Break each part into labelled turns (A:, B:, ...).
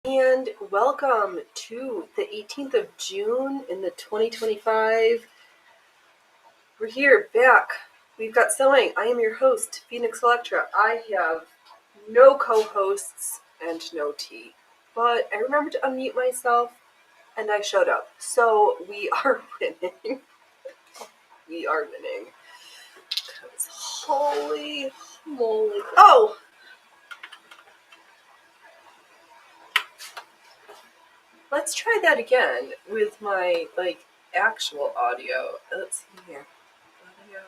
A: And welcome to the 18th of June in the 2025. We're here, back. We've got sewing. I am your host, Phoenix Electra. I have no co-hosts and no tea. But I remembered to unmute myself, and I showed up. So we are winning. We are winning. Holy moly. Oh! Let's try that again with my, actual audio. Let's see here. Audio.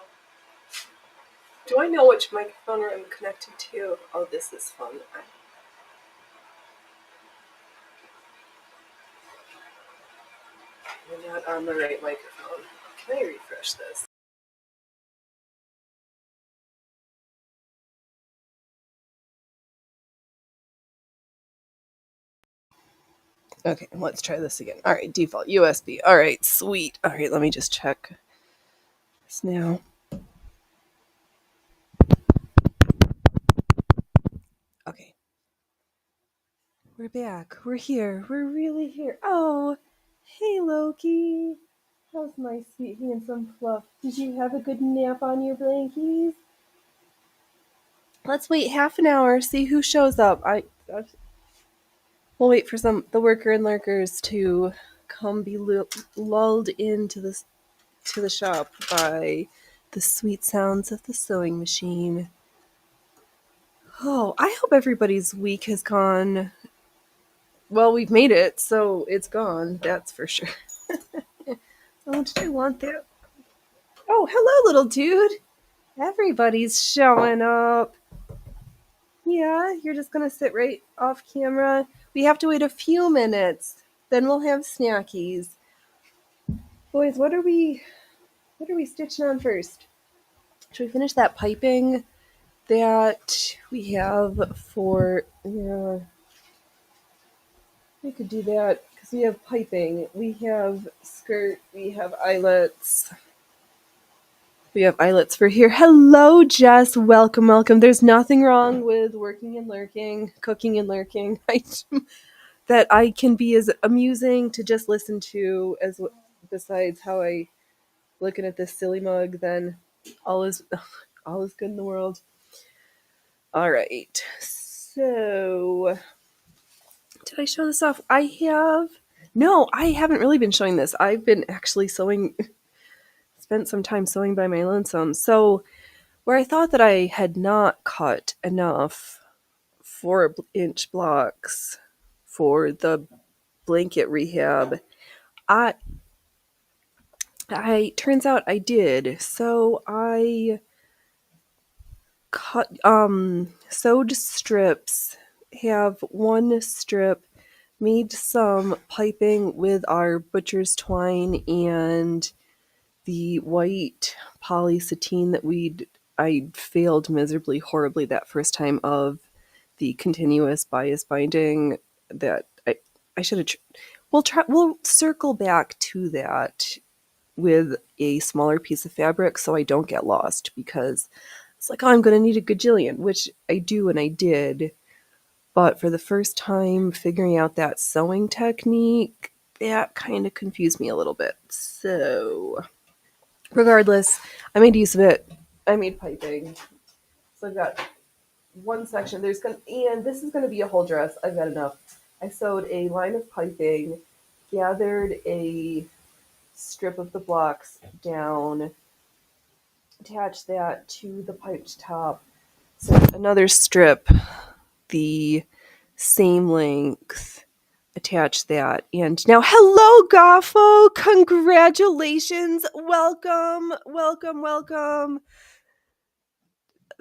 A: Do I know which microphone I'm connected to? Oh, this is fun. I'm not on the right microphone. Can I refresh this? Okay, let's try this again. All right, default USB. All right, sweet. All right, let me just check this now. Okay. We're back. We're here. We're really here. Oh, hey, Loki. How's my sweet, handsome Fluff? Did you have a good nap on your blankies? Let's wait half an hour, see who shows up. We'll wait for the worker and lurkers to come be lulled into the shop by the sweet sounds of the sewing machine. Oh, I hope everybody's week has gone. Well, we've made it, so it's gone. That's for sure. Oh, did I want that? Oh, hello, little dude. Everybody's showing up. Yeah, you're just gonna sit right off camera. We have to wait a few minutes. Then we'll have snackies. Boys, what are we stitching on first? Should we finish that piping that we have for, yeah, we could do that because we have piping, we have skirt, we have eyelets. We have eyelets for here. Hello, Jess. Welcome, welcome. There's nothing wrong with working and lurking, cooking and lurking. That I can be as amusing to just listen to as besides how I looking at this silly mug, then all is good in the world. All right. So, did I show this off? No, I haven't really been showing this. I've been actually sewing, spent some time sewing by my lonesome. So, where I thought that I had not cut enough 4-inch blocks for the blanket rehab, I turns out I did. So I cut sewed strips, have one strip, made some piping with our butcher's twine and the white poly sateen that I failed miserably horribly that first time of the continuous bias binding that I should have we'll circle back to that with a smaller piece of fabric so I don't get lost, because it's like, oh, I'm going to need a gajillion, which I do and I did. But for the first time figuring out that sewing technique, that kind of confused me a little bit. So regardless, I made use of it. I made piping. So I've got one section. And this is going to be a whole dress. I've got enough. I sewed a line of piping, gathered a strip of the blocks down, attach that to the piped top, so another strip the same length, attach that, and now hello Goffo, congratulations, welcome, welcome, welcome.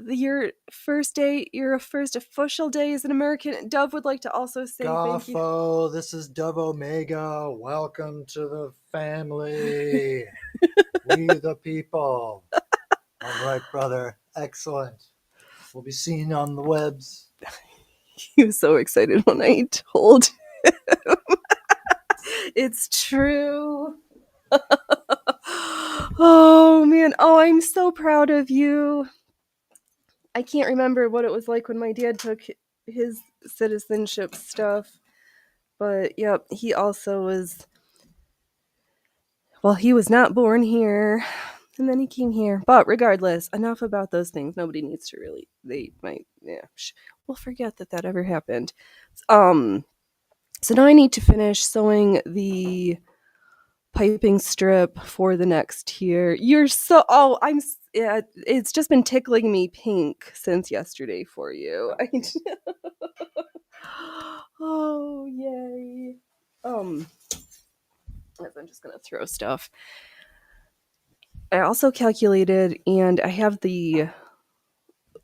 A: Your first official day as an American. Dove would like to also say thank you.
B: Goffo, this is Dove Omega. Welcome to the family. We the people. All right, brother. Excellent. We'll be seen on the webs.
A: He was so excited when I told him. It's true. Oh, man. Oh, I'm so proud of you. I can't remember what it was like when my dad took his citizenship stuff. But yep, he also was, well, he was not born here. And then he came here. But regardless, enough about those things. Nobody needs to really, they might, yeah, we'll forget that that ever happened. So now I need to finish sewing the piping strip for the next tier. You're so, oh, yeah, it's just been tickling me pink since yesterday for you. Oh, yay. I'm just gonna throw stuff. I also calculated, and I have the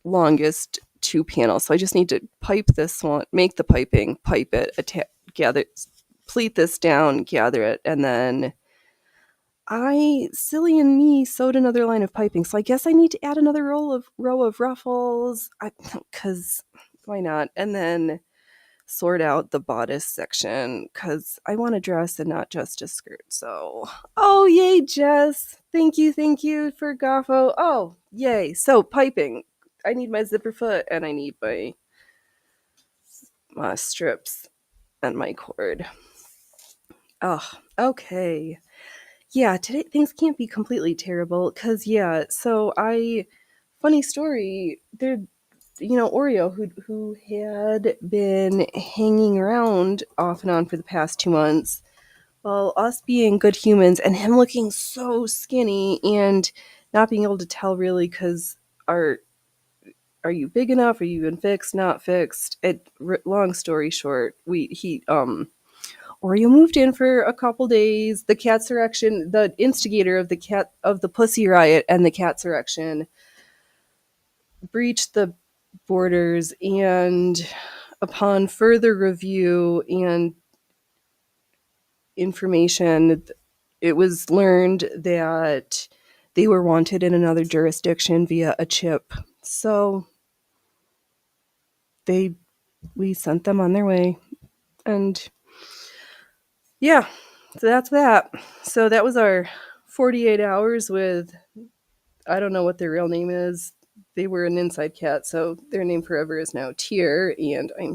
A: longest 2 panels, so I just need to pipe this one, make the piping, pipe it, gather, pleat this down, gather it, and then silly and me, sewed another line of piping. So I guess I need to add another row of ruffles, because why not? And then sort out the bodice section because I want a dress and not just a skirt. So, oh, yay, Jess. Thank you for Goffo. Oh, yay. So, piping. I need my zipper foot and I need my strips and my cord. Oh, okay. Yeah, today things can't be completely terrible because, yeah, so funny story, there, Oreo, who had been hanging around off and on for the past 2 months, well, us being good humans and him looking so skinny and not being able to tell really because are you big enough? Are you even fixed? Not fixed? Long story short, Oreo moved in for a couple days. The catsurrection, the instigator of the Pussy Riot and the catsurrection, breached the borders, and upon further review and information, it was learned that they were wanted in another jurisdiction via a chip. So we sent them on their way. And yeah, so that's that. So that was our 48 hours with, I don't know what their real name is. They were an inside cat, so their name forever is now Tier, and I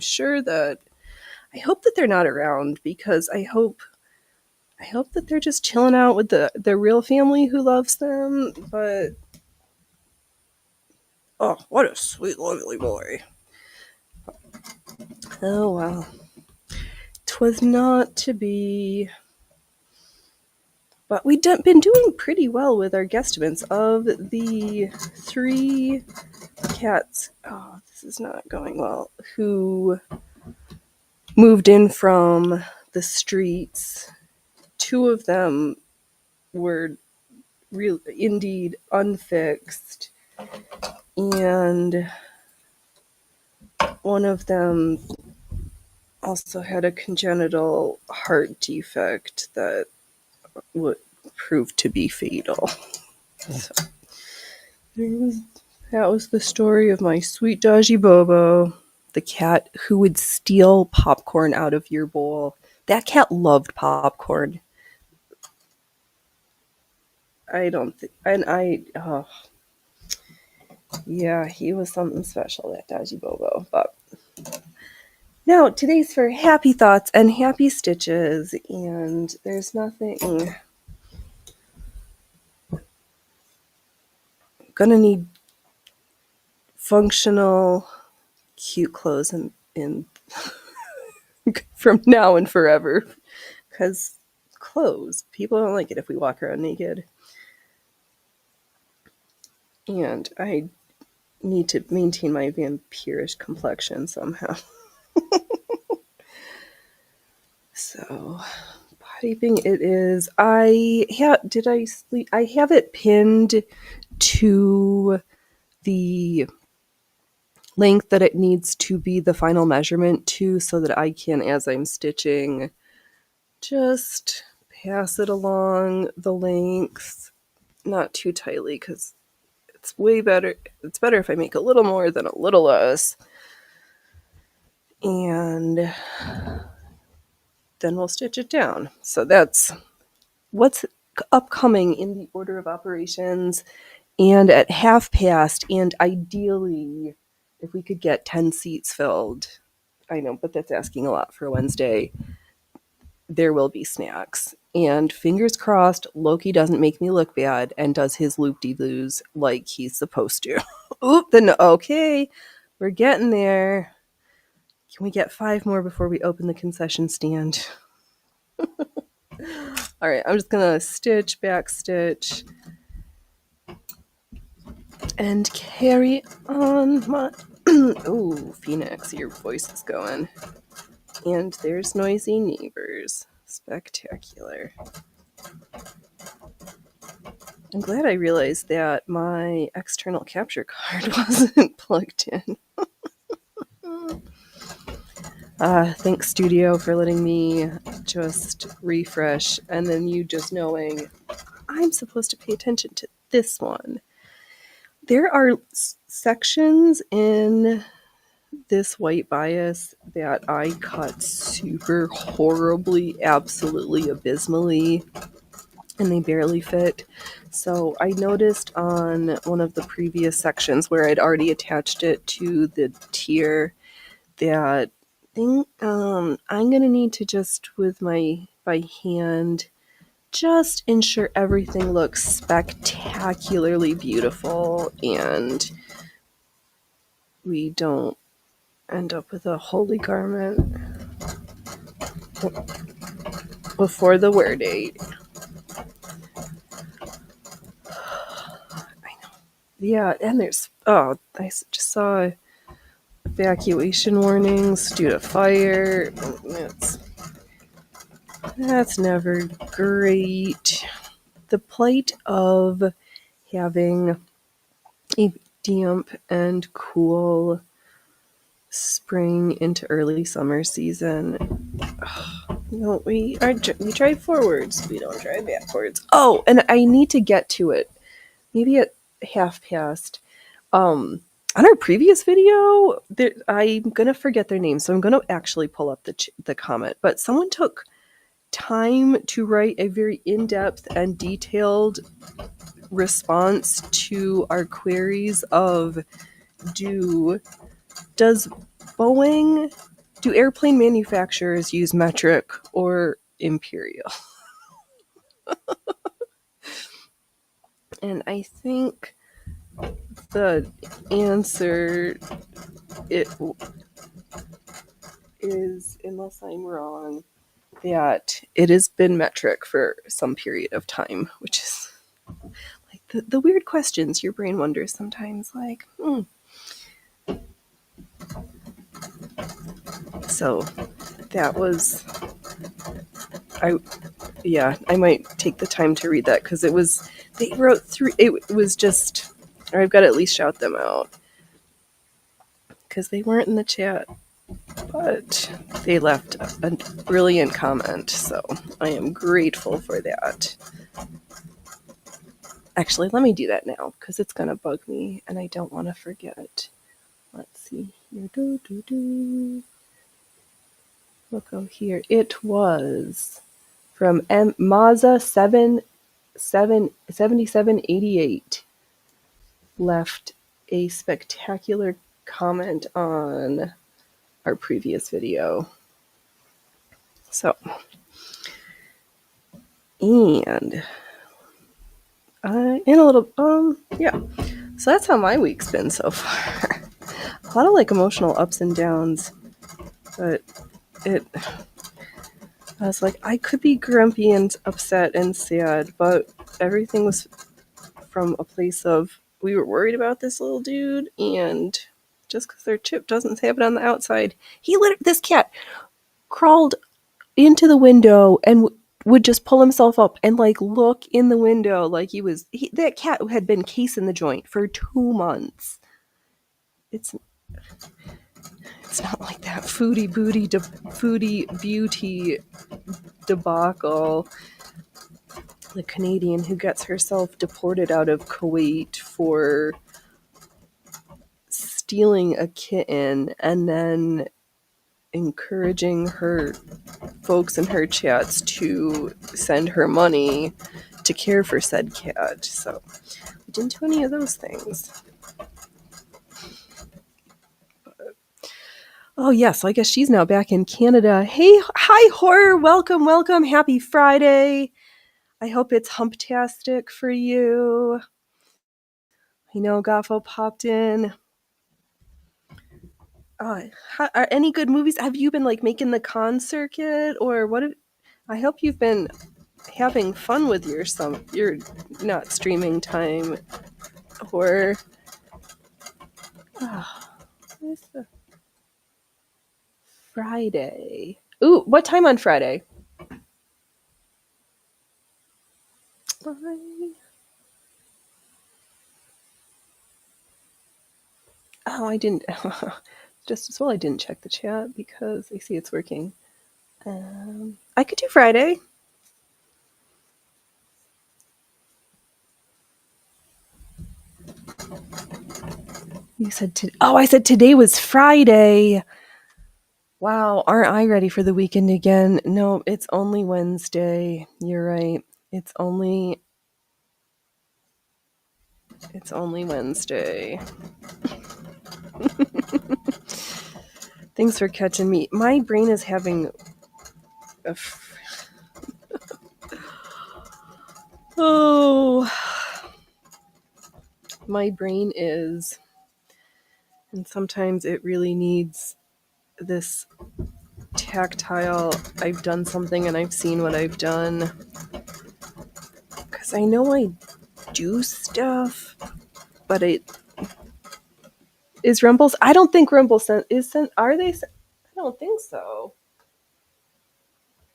A: hope that they're not around because I hope that they're just chilling out with the real family who loves them. But oh, what a sweet, lovely boy. Oh well. 'Twas not to be. But we've been doing pretty well with our guesstimates of the 3 cats. Oh, this is not going well. Who moved in from the streets. 2 of them were indeed unfixed, and one of them also had a congenital heart defect that would prove to be fatal. So, that was the story of my sweet Dodgy Bobo, the cat who would steal popcorn out of your bowl. That cat loved popcorn. Yeah, he was something special, that Dodgy Bobo. But now, today's for happy thoughts and happy stitches, and there's nothing. Gonna need functional, cute clothes in from now and forever, because clothes, people don't like it if we walk around naked. And I need to maintain my vampirish complexion somehow. So, piping it is. Did I sleep? I have it pinned to the length that it needs to be the final measurement to, so that I can, as I'm stitching, just pass it along the length, not too tightly, because it's way better. It's better if I make a little more than a little less. And then we'll stitch it down. So that's what's upcoming in the order of operations. And at half past, and ideally, if we could get 10 seats filled, I know, but that's asking a lot for a Wednesday. there will be snacks. And fingers crossed, Loki doesn't make me look bad and does his loop-de-loos like he's supposed to. Oop, then okay, we're getting there. Can we get 5 more before we open the concession stand? All right, I'm just gonna stitch, back stitch, and carry on my... Ooh, Phoenix, your voice is going. And there's noisy neighbors. Spectacular. I'm glad I realized that my external capture card wasn't plugged in. Thanks, Studio, for letting me just refresh, and then you just knowing I'm supposed to pay attention to this one. There are sections in this white bias that I cut super horribly, absolutely abysmally, and they barely fit. So I noticed on one of the previous sections where I'd already attached it to the tier that I'm gonna need to just with my by hand just ensure everything looks spectacularly beautiful and we don't end up with a holy garment before the wear date. I know. Yeah, and there's I just saw evacuation warnings due to fire. That's never great. The plight of having a damp and cool spring into early summer season. No, we drive forwards. We don't drive backwards. Oh, and I need to get to it. Maybe at past. On our previous video, I'm gonna forget their name, so I'm gonna actually pull up the comment. But someone took time to write a very in-depth and detailed response to our queries of does Boeing, do airplane manufacturers use metric or imperial? And I think the answer is, unless I'm wrong, that it has been metric for some period of time, which is like the weird questions your brain wonders sometimes, like, So that was, I might take the time to read that because they wrote through, it was just, or I've got to at least shout them out because they weren't in the chat, but they left a brilliant comment, so I am grateful for that. Actually, let me do that now because it's going to bug me and I don't want to forget. Let's see here. We'll go here. It was from Mazza 7788. Left a spectacular comment on our previous video. So, and in a little, so that's how my week's been so far. A lot of like emotional ups and downs, but I was like, I could be grumpy and upset and sad, but everything was from a place of, we were worried about this little dude, and just because their chip doesn't have it on the outside, this cat crawled into the window and would just pull himself up and like look in the window like that cat had been casing the joint for 2 months. It's not like that foodie beauty debacle. The Canadian who gets herself deported out of Kuwait for stealing a kitten and then encouraging her folks in her chats to send her money to care for said cat. So we didn't do any of those things. Oh, yes, I guess she's now back in Canada. Hey, hi, Horror. Welcome, welcome. Happy Friday. I hope it's humptastic for you. I know Goffo popped in. Are any good movies? Have you been like making the con circuit or what? I hope you've been having fun with your not streaming time or where's the Friday. Ooh, what time on Friday? Oh, I didn't. Just as well, I didn't check the chat because I see it's working. I could do Friday. You said I said today was Friday. Wow, aren't I ready for the weekend again? No, it's only Wednesday. You're right. It's only Wednesday. Thanks for catching me. My brain is having a oh, my brain is, and sometimes it really needs this tactile. I've done something and I've seen what I've done. Because I know I do stuff, but it is Rumble's. I don't think Rumble is sent. Are they? I don't think so.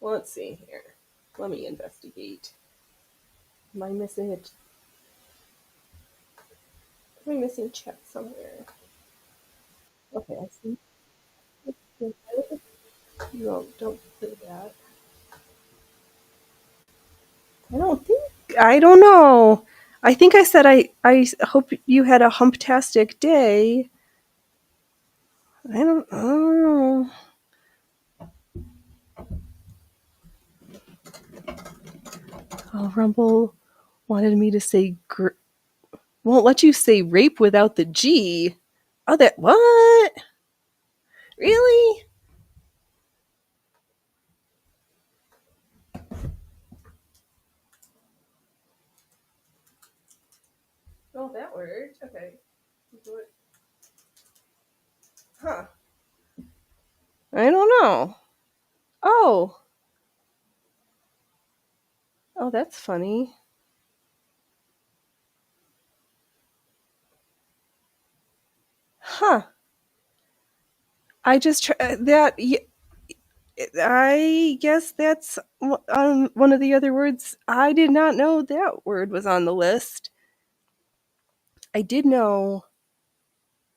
A: Well, let's see here. Let me investigate. Am I missing it? Am I missing chat somewhere? Okay, I see. No, don't do that. I don't think. I don't know. I think I said I hope you had a humptastic day. I don't know. Oh, Rumble wanted me to say won't let you say rape without the G. Oh, that what? Really? Oh, that worked. Okay. Huh. I don't know. Oh. Oh, that's funny. Huh. I just that. I guess that's one of the other words. I did not know that word was on the list. I did know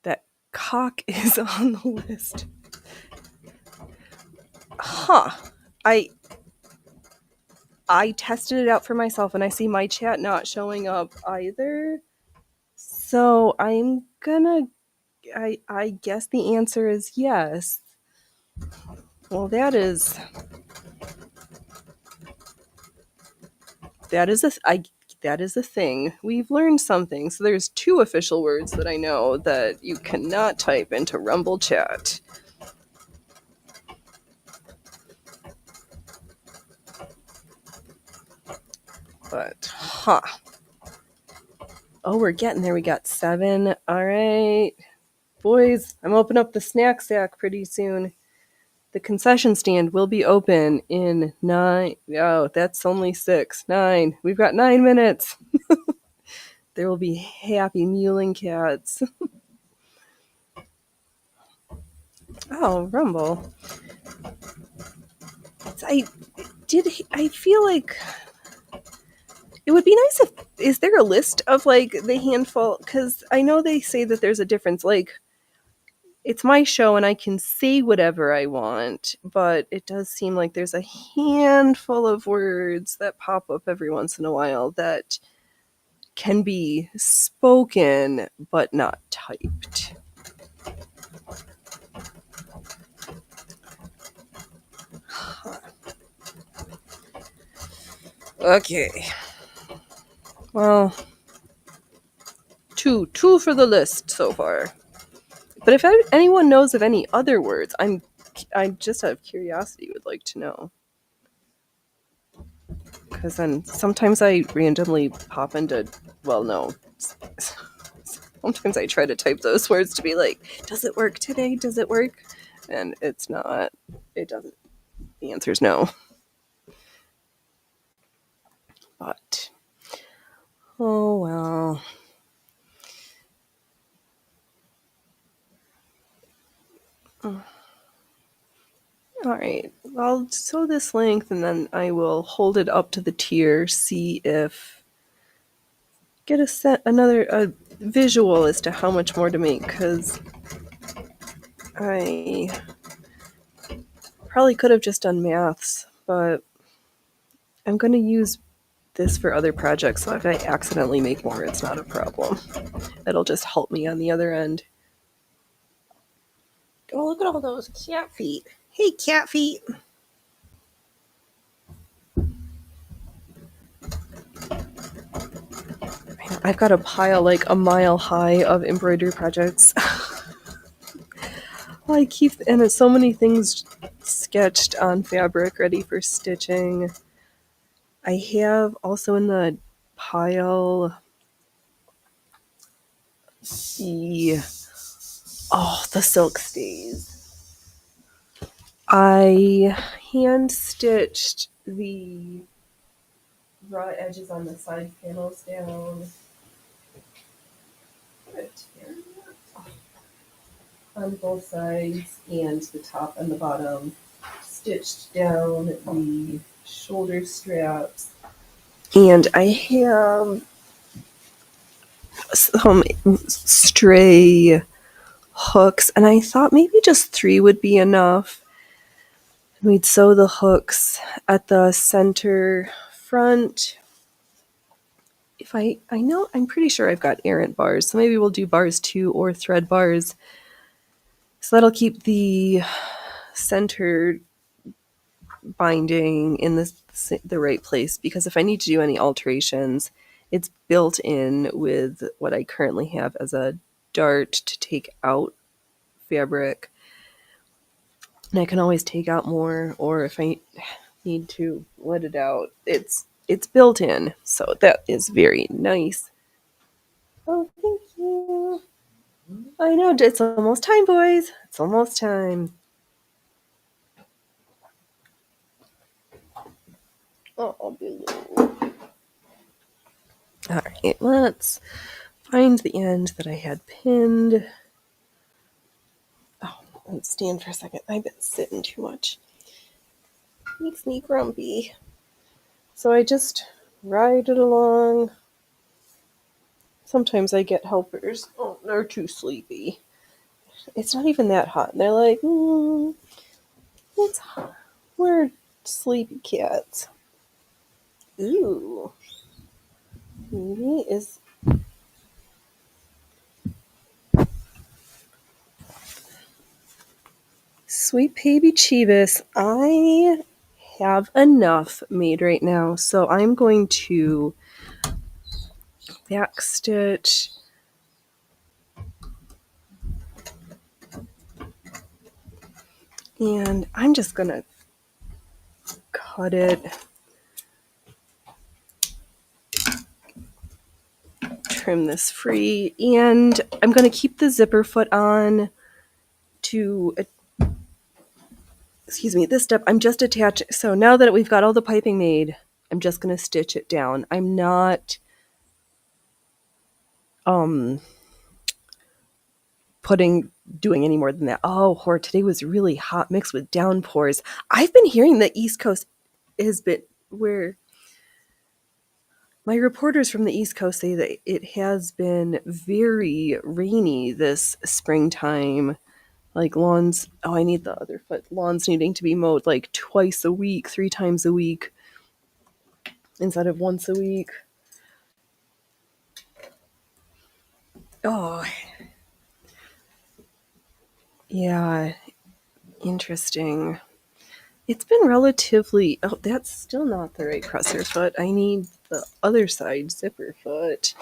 A: that cock is on the list. Huh. I tested it out for myself and I see my chat not showing up either. So I'm gonna I guess the answer is yes. Well, that is a thing. We've learned something. So there's 2 official words that I know that you cannot type into Rumble chat. But oh, we're getting there. We got 7. All right. Boys, I'm opening up the snack sack pretty soon. The concession stand will be open in 9. Oh, that's only 6. 9. We've got 9 minutes. There will be happy mewling cats. Oh, Rumble. I feel like it would be nice if is there a list of like the handful, because I know they say that there's a difference, like it's my show and I can say whatever I want, but it does seem like there's a handful of words that pop up every once in a while that can be spoken but not typed. Okay. Well, two for the list so far. But if anyone knows of any other words, I just out of curiosity would like to know. Because then sometimes I randomly pop into, well, no. Sometimes I try to type those words to be like, does it work today? Does it work? And it's not. It doesn't. The answer is no. But, oh well. All right, I'll sew this length and then I will hold it up to the tier, see if get a visual as to how much more to make, because I probably could have just done maths, but I'm going to use this for other projects, so if I accidentally make more, it's not a problem. It'll just help me on the other end. Oh, look at all those cat feet. Hey, cat feet. I've got a pile like a mile high of embroidery projects. I keep, and it's so many things sketched on fabric ready for stitching. I have also in the pile the silk stays. I hand stitched the raw edges on the side panels down. On both sides, and the top and the bottom. Stitched down the shoulder straps. And I have some stray hooks, and I thought maybe just 3 would be enough. We'd sew the hooks at the center front. If I know, I'm pretty sure I've got errant bars, so maybe we'll do bars 2 or thread bars. So that'll keep the center binding in the right place, because if I need to do any alterations, it's built in with what I currently have as a dart to take out fabric. And I can always take out more, or if I need to let it out, it's built in. So that is very nice. Oh, thank you. I know, it's almost time, boys. It's almost time. Oh, Billy. All right, let's find the end that I had pinned. Oh, let's stand for a second. I've been sitting too much. Makes me grumpy. So I just ride it along. Sometimes I get helpers. Oh, they're too sleepy. It's not even that hot. And they're like, it's hot. We're sleepy cats. Ooh. Maybe is... Sweet baby Chivas, I have enough made right now, so I'm going to backstitch and I'm just gonna cut it, trim this free, and I'm gonna keep the zipper foot on to this step. I'm just attaching. So now that we've got all the piping made, I'm just gonna stitch it down. I'm not doing any more than that. Oh, today was really hot mixed with downpours. I've been hearing the East Coast has been where my reporters from the East Coast say that it has been very rainy this springtime. Like lawns, I need the other foot. Lawns needing to be mowed like twice a week, 3 times a week, instead of once a week. Oh, yeah, interesting. It's been relatively... Oh, that's still not the right presser foot. I need the other side zipper foot.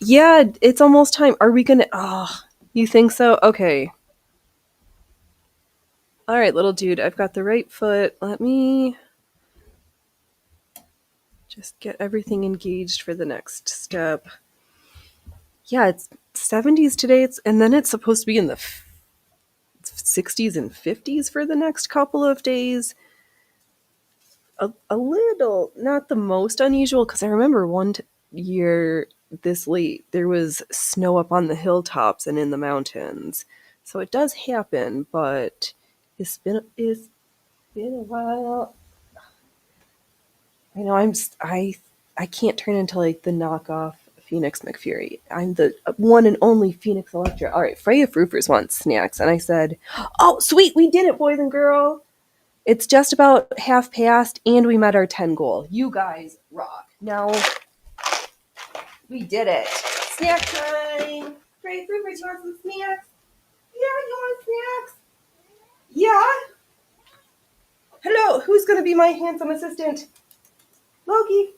A: Yeah, it's almost time. Are we gonna... Oh, You think so? Okay. All right, little dude, I've got the right foot. Let me just get everything engaged for the next step. Yeah, it's 70s today, and then it's supposed to be in the 60s and 50s for the next couple of days. A little, not the most unusual, because I remember one year this late, there was snow up on the hilltops and in the mountains. So it does happen, but it's been a while. I know I can't turn into like the knockoff Phoenix McFury. I'm the one and only Phoenix Electra. All right, Freya Fruffers wants snacks, and I said, "Oh, sweet, we did it, boys and girls. It's just about half past, and we met our 10 goal. You guys rock. Now we did it. Snack time. Freya Fruffers, you want some snacks? Yeah, you want snacks? Yeah. Hello, who's gonna be my handsome assistant? Loki.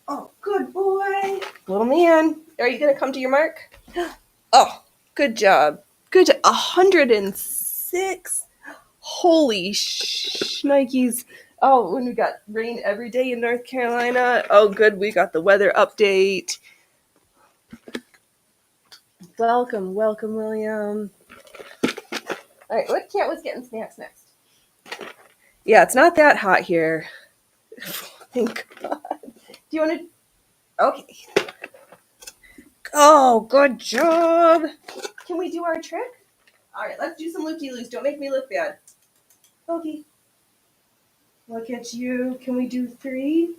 A: Oh, good boy. Little man. Are you going to come to your mark? Oh, good job. Good job. 106. Holy shnikes. Oh, when we got rain every day in North Carolina. Oh, good. We got the weather update. Welcome, William. All right, what cat was getting snacks next? Yeah, it's not that hot here. Thank God. Do you want to? Okay. Oh, good job. Can we do our trick? All right, let's do some loop-de-loops. Don't make me look bad. Okay. Look at you. Can we do 3,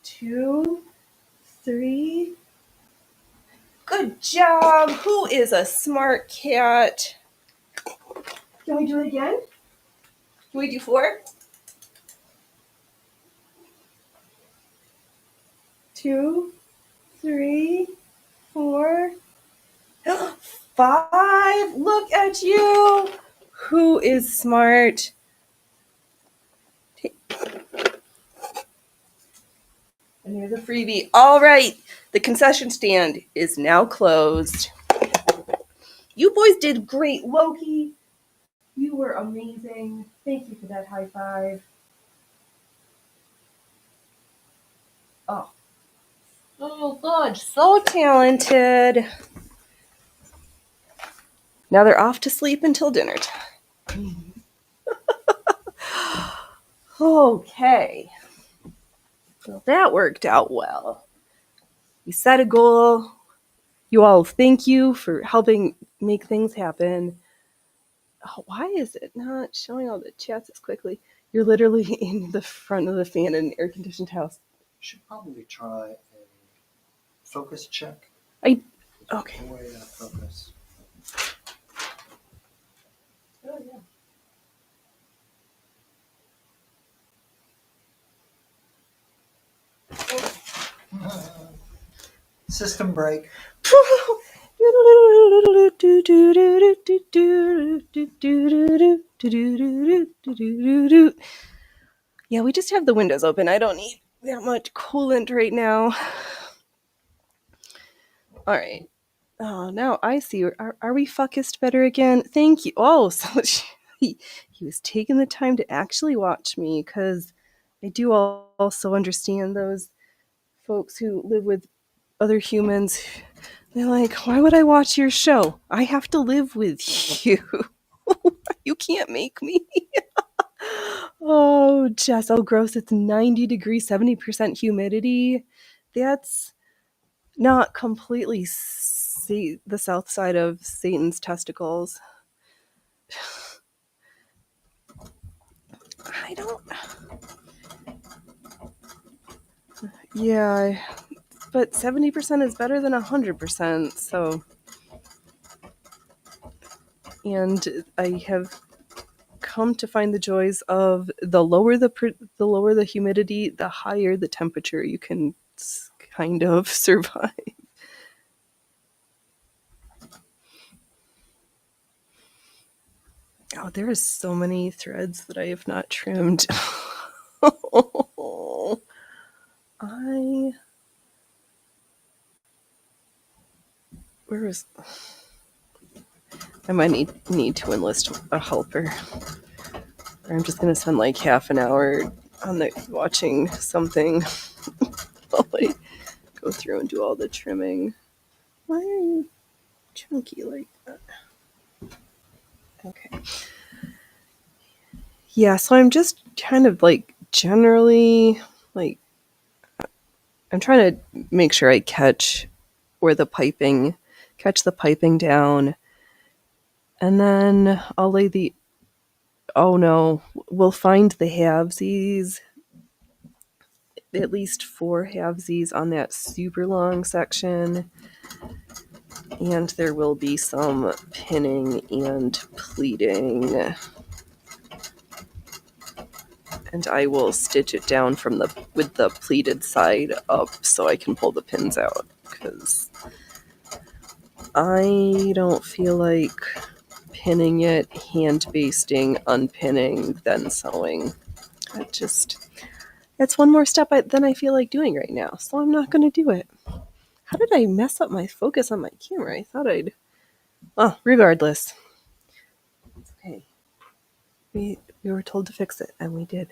A: 2, 3? Good job. Who is a smart cat? Can we do it again? Can we do 4? 2, 3, 4. 5. Look at you. Who is smart? And here's a freebie. All right. The concession stand is now closed. You boys did great, Loki. You were amazing. Thank you for that high five. Oh. Oh, God. So talented. Now they're off to sleep until dinner time. Okay. Well, that worked out well. We set a goal. You all, thank you for helping make things happen. Oh, why is it not showing all the chats as quickly? You're literally in the front of the fan in an air-conditioned house.
B: Should probably try a focus check.
A: Okay.
B: Way to focus.
A: Oh, yeah.
B: System break.
A: Yeah, we just have the windows open. I don't need that much coolant right now. All right. Oh, now I see. Are we focused better again? Thank you. Oh, so he was taking the time to actually watch me, because I do also understand those folks who live with other humans. They're like, why would I watch your show? I have to live with you. You can't make me. Oh, Jess, oh, gross. It's 90 degrees, 70% humidity. That's not completely the south side of Satan's testicles. I don't. Yeah, but 70% is better than 100%. So, and I have come to find the joys of the lower the humidity, the higher the temperature you can kind of survive. Oh, there are so many threads that I have not trimmed. Where is... I might need to enlist a helper. Or I'm just gonna spend like half an hour on the watching something while I go through and do all the trimming. Why are you chunky like that? Okay. Yeah, so I'm just kind of like generally like I'm trying to make sure I catch the piping down, and then I'll lay the... Oh no, we'll find the halvesies, at least 4 halvesies on that super long section, and there will be some pinning and pleating, and I will stitch it down with the pleated side up so I can pull the pins out, because I don't feel like pinning it, hand basting, unpinning, then sewing. It's one more step than I feel like doing right now, so I'm not going to do it. How did I mess up my focus on my camera? I thought I'd... Oh, regardless. Okay. We were told to fix it, and we did.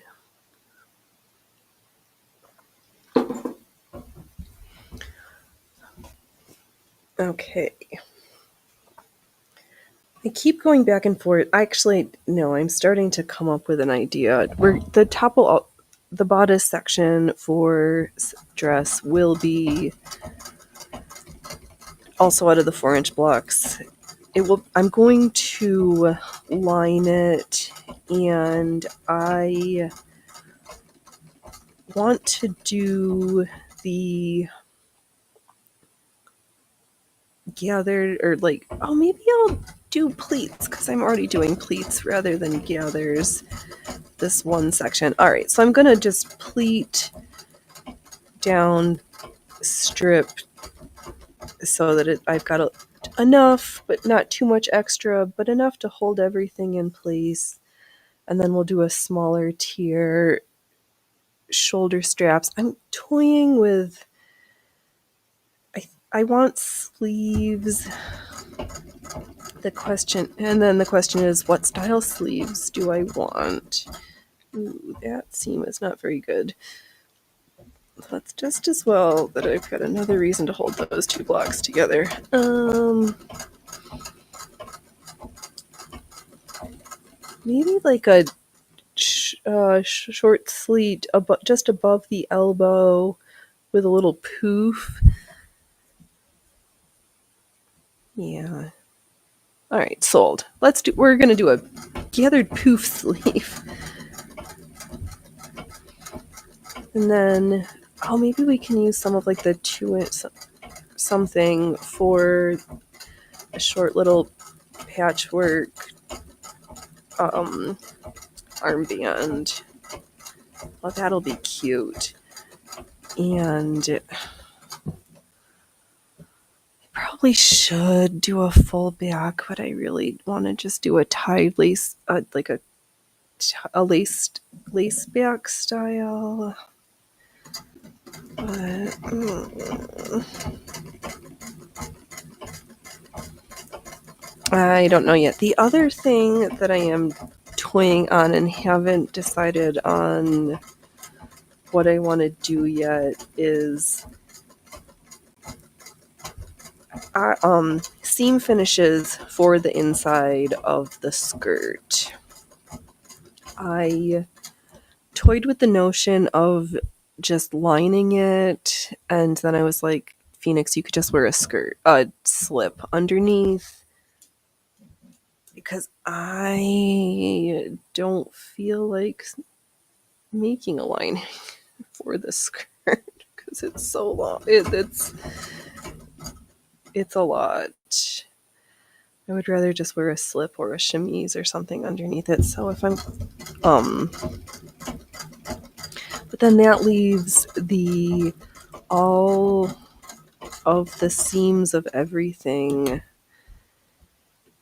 A: Okay. I keep going back and forth. Actually, no, I'm starting to come up with an idea. The bodice section for dress will be also out of the 4-inch blocks. I'm going to line it, and I want to do the gathered, or like, oh, maybe I'll do pleats, because I'm already doing pleats rather than gathers this one section. All right, so I'm gonna just pleat down strip so that I've got enough, but not too much extra, but enough to hold everything in place. And then we'll do a smaller tier shoulder straps. I'm toying with... I want sleeves. The question is, what style sleeves do I want? Ooh, that seam is not very good. That's just as well that I've got another reason to hold those 2 blocks together. Maybe like a short sleeve just above the elbow with a little poof. Yeah. All right, sold. We're gonna do a gathered poof sleeve. And then, maybe we can use some of like the 2-inch something for a short little patchwork armband. Well, that'll be cute. And I probably should do a full back, but I really want to just do a tied lace, like a lace back style. But I don't know yet. The other thing that I am toying on and haven't decided on what I want to do yet is seam finishes for the inside of the skirt. I toyed with the notion of just lining it, and then I was like, Phoenix, you could just wear a slip underneath, because I don't feel like making a lining for the skirt because it's so long. It's a lot. I would rather just wear a slip or a chemise or something underneath it. So if I'm but then that leaves all of the seams of everything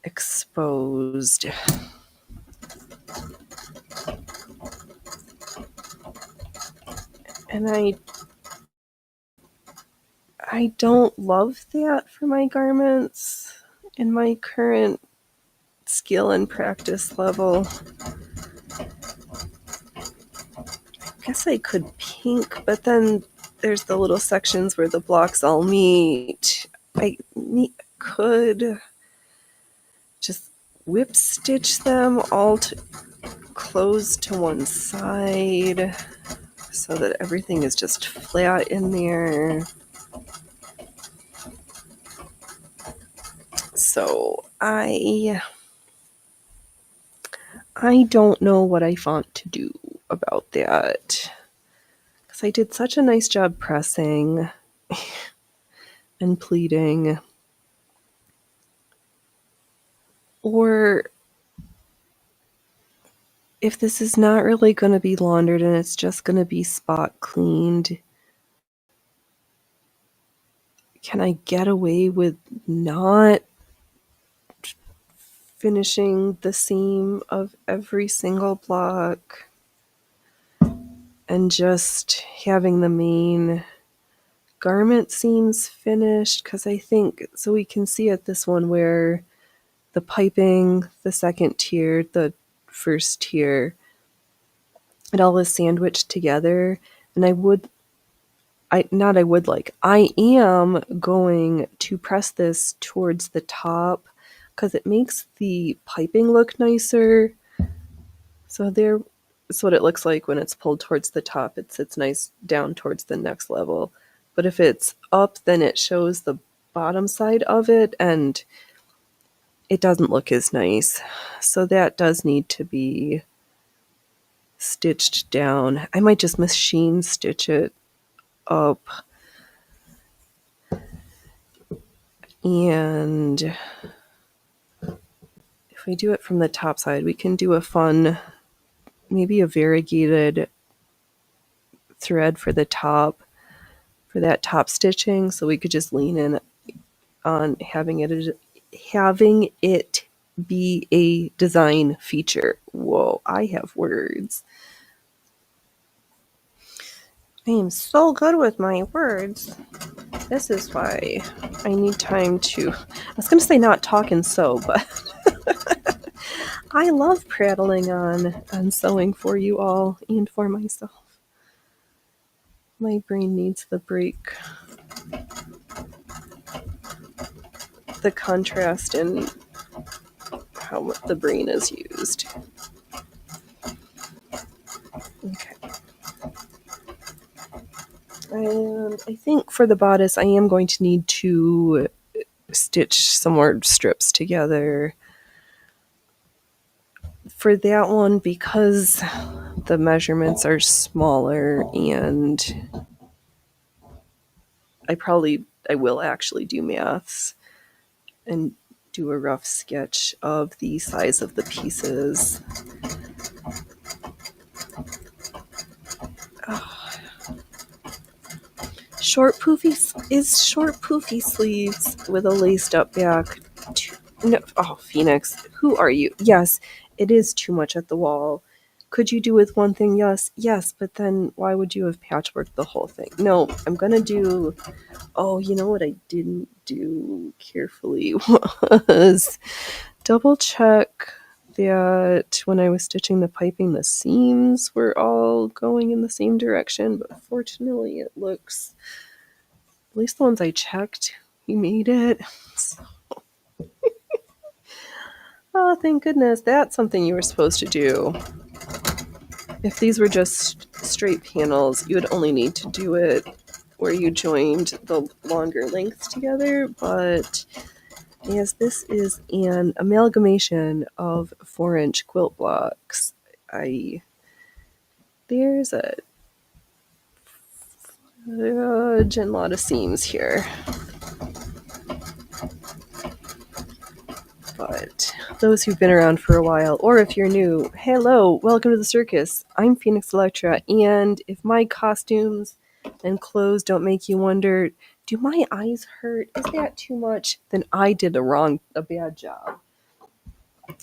A: exposed. And I don't love that for my garments in my current skill and practice level. I guess I could pink, but then there's the little sections where the blocks all meet. I could just whip stitch them all close to one side so that everything is just flat in there. So I don't know what I want to do about that, because I did such a nice job pressing and pleating. Or if this is not really going to be laundered and it's just going to be spot cleaned, can I get away with not finishing the seam of every single block and just having the main garment seams finished? Because I think, so we can see at this one where the piping, the second tier, the first tier, it all is sandwiched together. And I am going to press this towards the top because it makes the piping look nicer. So that's what it looks like when it's pulled towards the top. It sits nice down towards the next level. But if it's up, then it shows the bottom side of it and it doesn't look as nice. So that does need to be stitched down. I might just machine stitch it up. And if we do it from the top side, we can do a fun, maybe a variegated thread for the top, for that top stitching. So we could just lean in on having it be a design feature. Whoa, I have words. I am so good with my words. This is why I need time to, I was going to say not talk and sew, but I love prattling on sewing for you all and for myself. My brain needs the break. The contrast in how the brain is used. Okay. And I think for the bodice, I am going to need to stitch some more strips together. For that one, because the measurements are smaller, and I will actually do maths and do a rough sketch of the size of the pieces. Short poofy sleeves with a laced up back. Phoenix, who are you? Yes, it is too much at the wall. Could you do with one thing? Yes, but then why would you have patchworked the whole thing? No, I'm gonna do. Oh, you know what I didn't do carefully was double check that when I was stitching the piping, the seams were all going in the same direction, but fortunately it looks, at least the ones I checked, we made it. So. Oh, thank goodness. That's something you were supposed to do. If these were just straight panels, you would only need to do it where you joined the longer lengths together, but as this is an amalgamation of 4-inch quilt blocks, there's a lot of seams here. But those who've been around for a while, or if you're new, hello, welcome to the circus. I'm Phoenix Electra, and if my costumes and clothes don't make you wonder, do my eyes hurt? Is that too much? Then I did a bad job.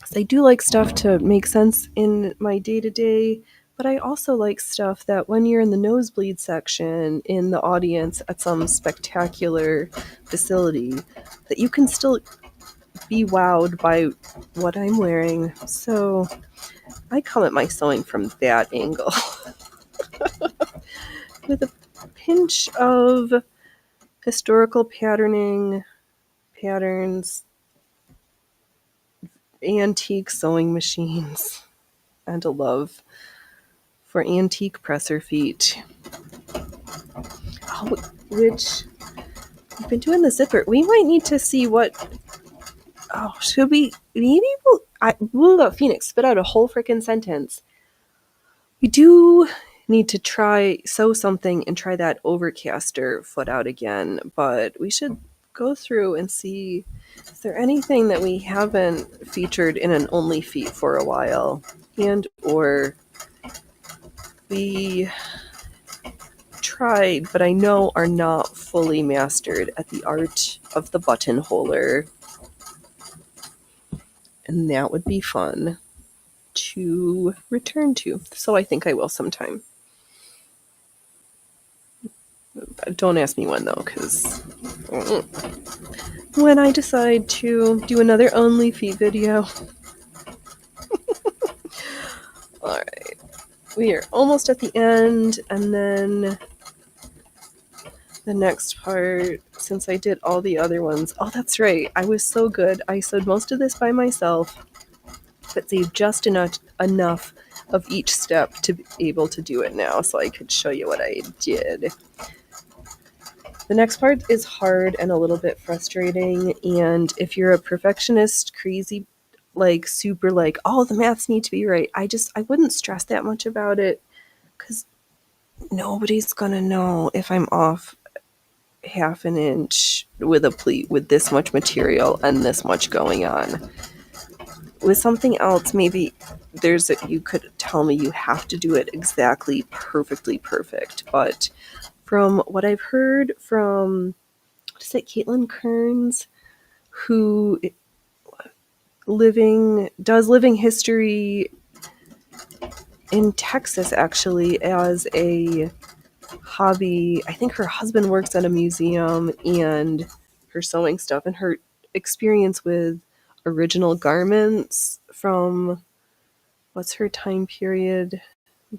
A: So I do like stuff to make sense in my day-to-day, But I also like stuff that when you're in the nosebleed section in the audience at some spectacular facility, that you can still be wowed by what I'm wearing. So I come at my sewing from that angle. With a pinch of historical patterns, antique sewing machines, and a love for antique presser feet. Oh, which I've been doing the zipper. We might need to see what. Oh, should we? Maybe Phoenix spit out a whole freaking sentence. We do need to try sew something and try that overcaster foot out again, but we should go through and see, is there anything that we haven't featured in an only feet for a while, and or we tried but I know are not fully mastered at the art of the buttonholer, and that would be fun to return to. So I think I will sometime. Don't ask me when though, because when I decide to do another only feet video. Alright, we are almost at the end, and then the next part, since I did all the other ones. Oh, that's right, I was so good. I sewed most of this by myself, but saved just enough of each step to be able to do it now, so I could show you what I did. The next part is hard and a little bit frustrating, and if you're a perfectionist, crazy, like super like, oh, the maths need to be right, I wouldn't stress that much about it, because nobody's gonna know if I'm off half an inch with a pleat with this much material and this much going on. With something else, maybe you could tell me you have to do it exactly perfectly perfect, but from what I've heard from, what is it, Caitlin Kearns, who does living history in Texas actually as a hobby. I think her husband works at a museum, and her sewing stuff and her experience with original garments from, what's her time period?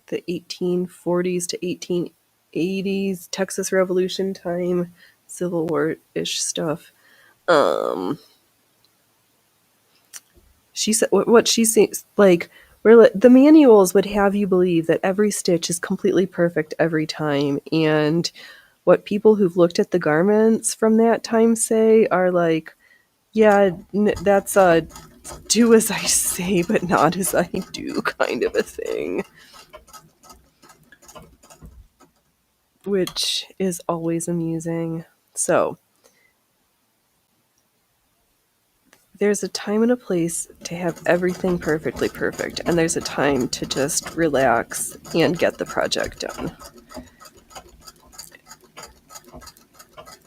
A: The 1840s to 1880s, Texas Revolution time, Civil War-ish stuff. She said what she seems like, where the manuals would have you believe that every stitch is completely perfect every time, and what people who've looked at the garments from that time say are like, yeah, that's a do as I say but not as I do kind of a thing, which is always amusing. So there's a time and a place to have everything perfectly perfect, and there's a time to just relax and get the project done.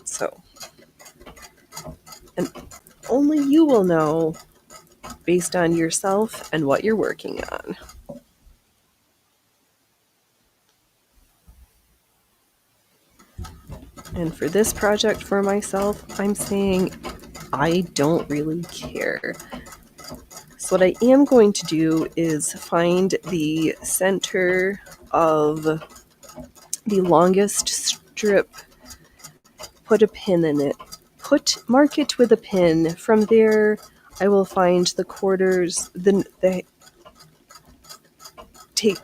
A: So, and only you will know based on yourself and what you're working on. And for this project for myself, I'm saying I don't really care. So what I am going to do is find the center of the longest strip, put a pin in it, mark it with a pin. From there, I will find the quarters, take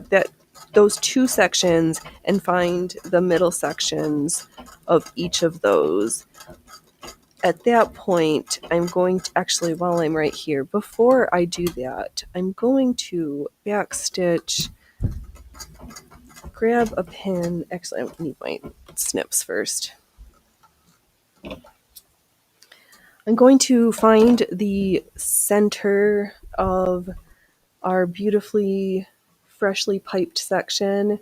A: those two sections and find the middle sections of each of those. At that point, I'm going to actually, while I'm right here, before I do that, I'm going to backstitch, grab a pin. Actually, I need my snips first. I'm going to find the center of our beautifully freshly piped section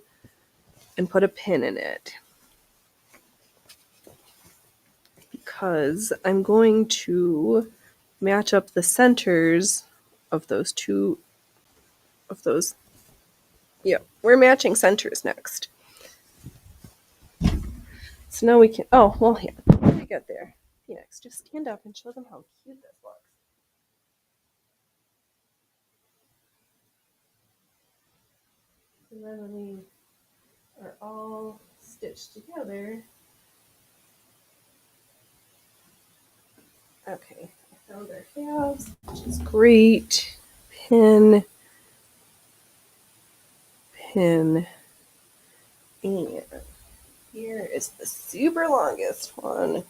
A: and put a pin in it, because I'm going to match up the centers of those Yeah, we're matching centers next. So now we can, oh, well, yeah, before we get there, Phoenix, just stand up and show them how cute this looks. And then when we are all stitched together, okay, I found our halves, which is great. Pin, pin, and here is the super longest one.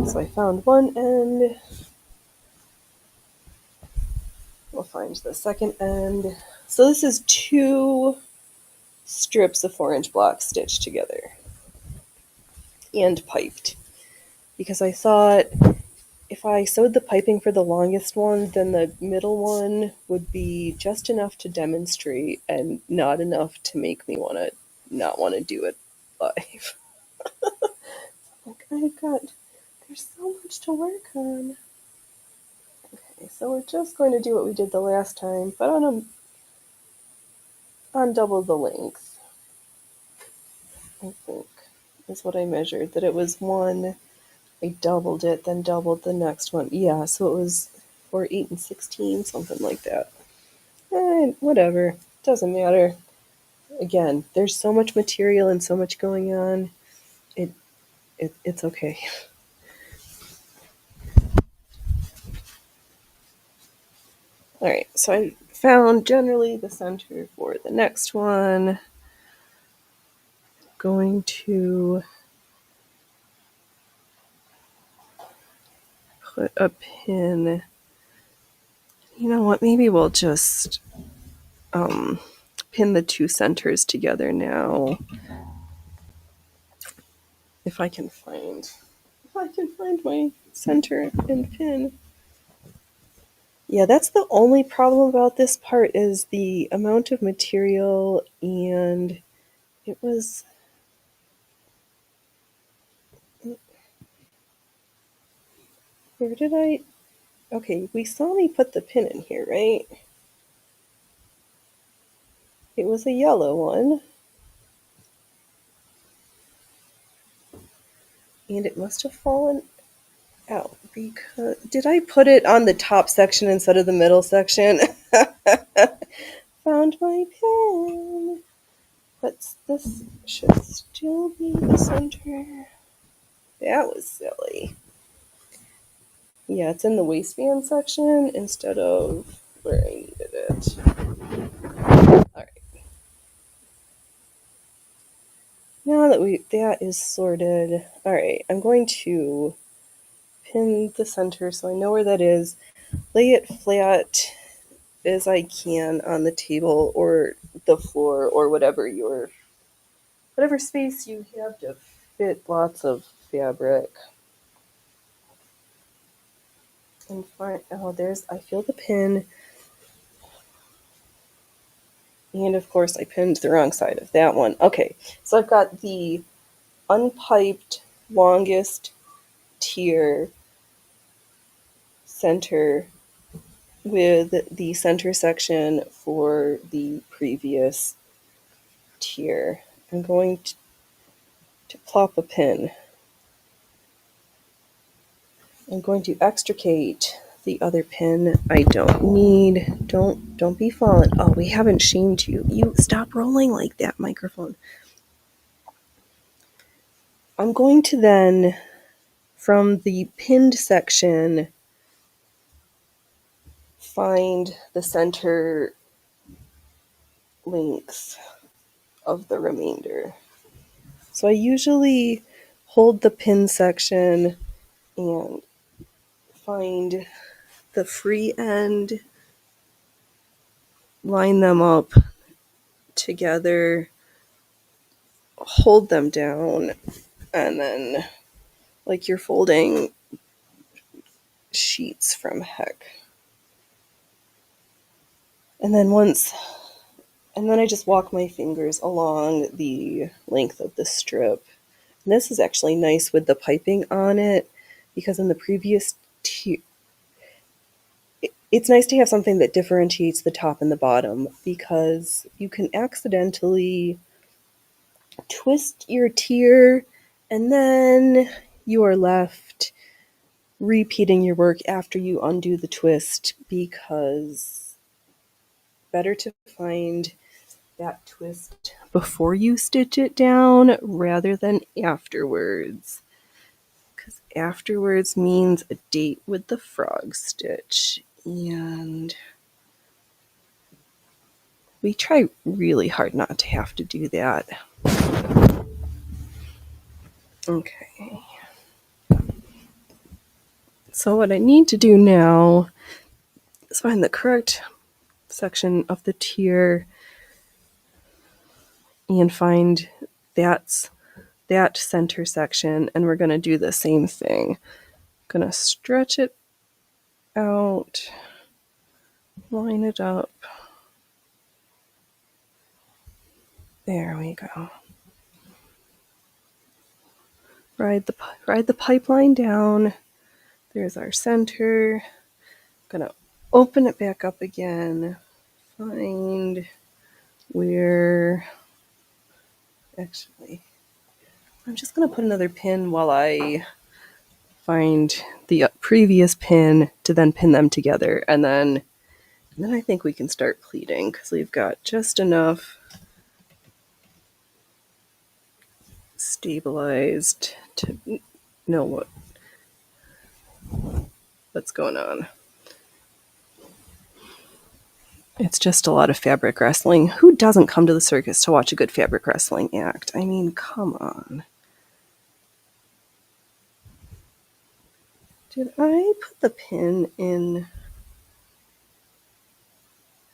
A: So I found one end. We'll find the second end. So this is 2 strips of 4-inch block stitched together and piped. Because I thought if I sewed the piping for the longest one, then the middle one would be just enough to demonstrate and not enough to make me not want to do it live. Like, there's so much to work on. Okay, so we're just going to do what we did the last time, but on double the length, I think, is what I measured. That it was 1, I doubled it, then doubled the next one. Yeah, so it was 4, 8, and 16, something like that. Whatever, doesn't matter. Again, there's so much material and so much going on. It's okay. All right, so I found generally the center for the next one. Going to put a pin. You know what? Maybe we'll just pin the 2 centers together now. If I can find my center and pin. Yeah, that's the only problem about this part is the amount of material, and it was... Where did I... Okay, we saw me put the pin in here, right? It was a yellow one. And it must have fallen out because... Did I put it on the top section instead of the middle section? Found my pin. But this should still be the center. That was silly. Yeah, it's in the waistband section instead of where I needed it. Alright. Now that that is sorted, alright, I'm going to pin the center so I know where that is. Lay it flat as I can on the table or the floor or whatever space you have to fit lots of fabric. And I feel the pin. And of course I pinned the wrong side of that one. Okay, so I've got the unpiped longest tier center with the center section for the previous tier. I'm going to plop a pin. I'm going to extricate the other pin I don't need. Don't be falling. Oh, we haven't shamed you. You stop rolling like that, microphone. I'm going to then, from the pinned section, find the center length of the remainder. So I usually hold the pin section and find the free end, line them up together, hold them down, and then like you're folding sheets from heck. And then I just walk my fingers along the length of the strip. And this is actually nice with the piping on it because in the previous it's nice to have something that differentiates the top and the bottom, because you can accidentally twist your tier and then you are left repeating your work after you undo the twist, because better to find that twist before you stitch it down rather than afterwards, because afterwards means a date with the frog stitch, and we try really hard not to have to do that. Okay. So what I need to do now is find the correct section of the tier and find that center section, and we're going to do the same thing. I'm going to stretch it out, line it up. There we go. Ride the pipeline down. There's our center. I'm going to open it back up again. Find where... Actually, I'm just going to put another pin while I find the previous pin to then pin them together, and then I think we can start pleating, because we've got just enough stabilized to know what's going on. It's just a lot of fabric wrestling. Who doesn't come to the circus to watch a good fabric wrestling act? I mean, come on. Did I put the pin in?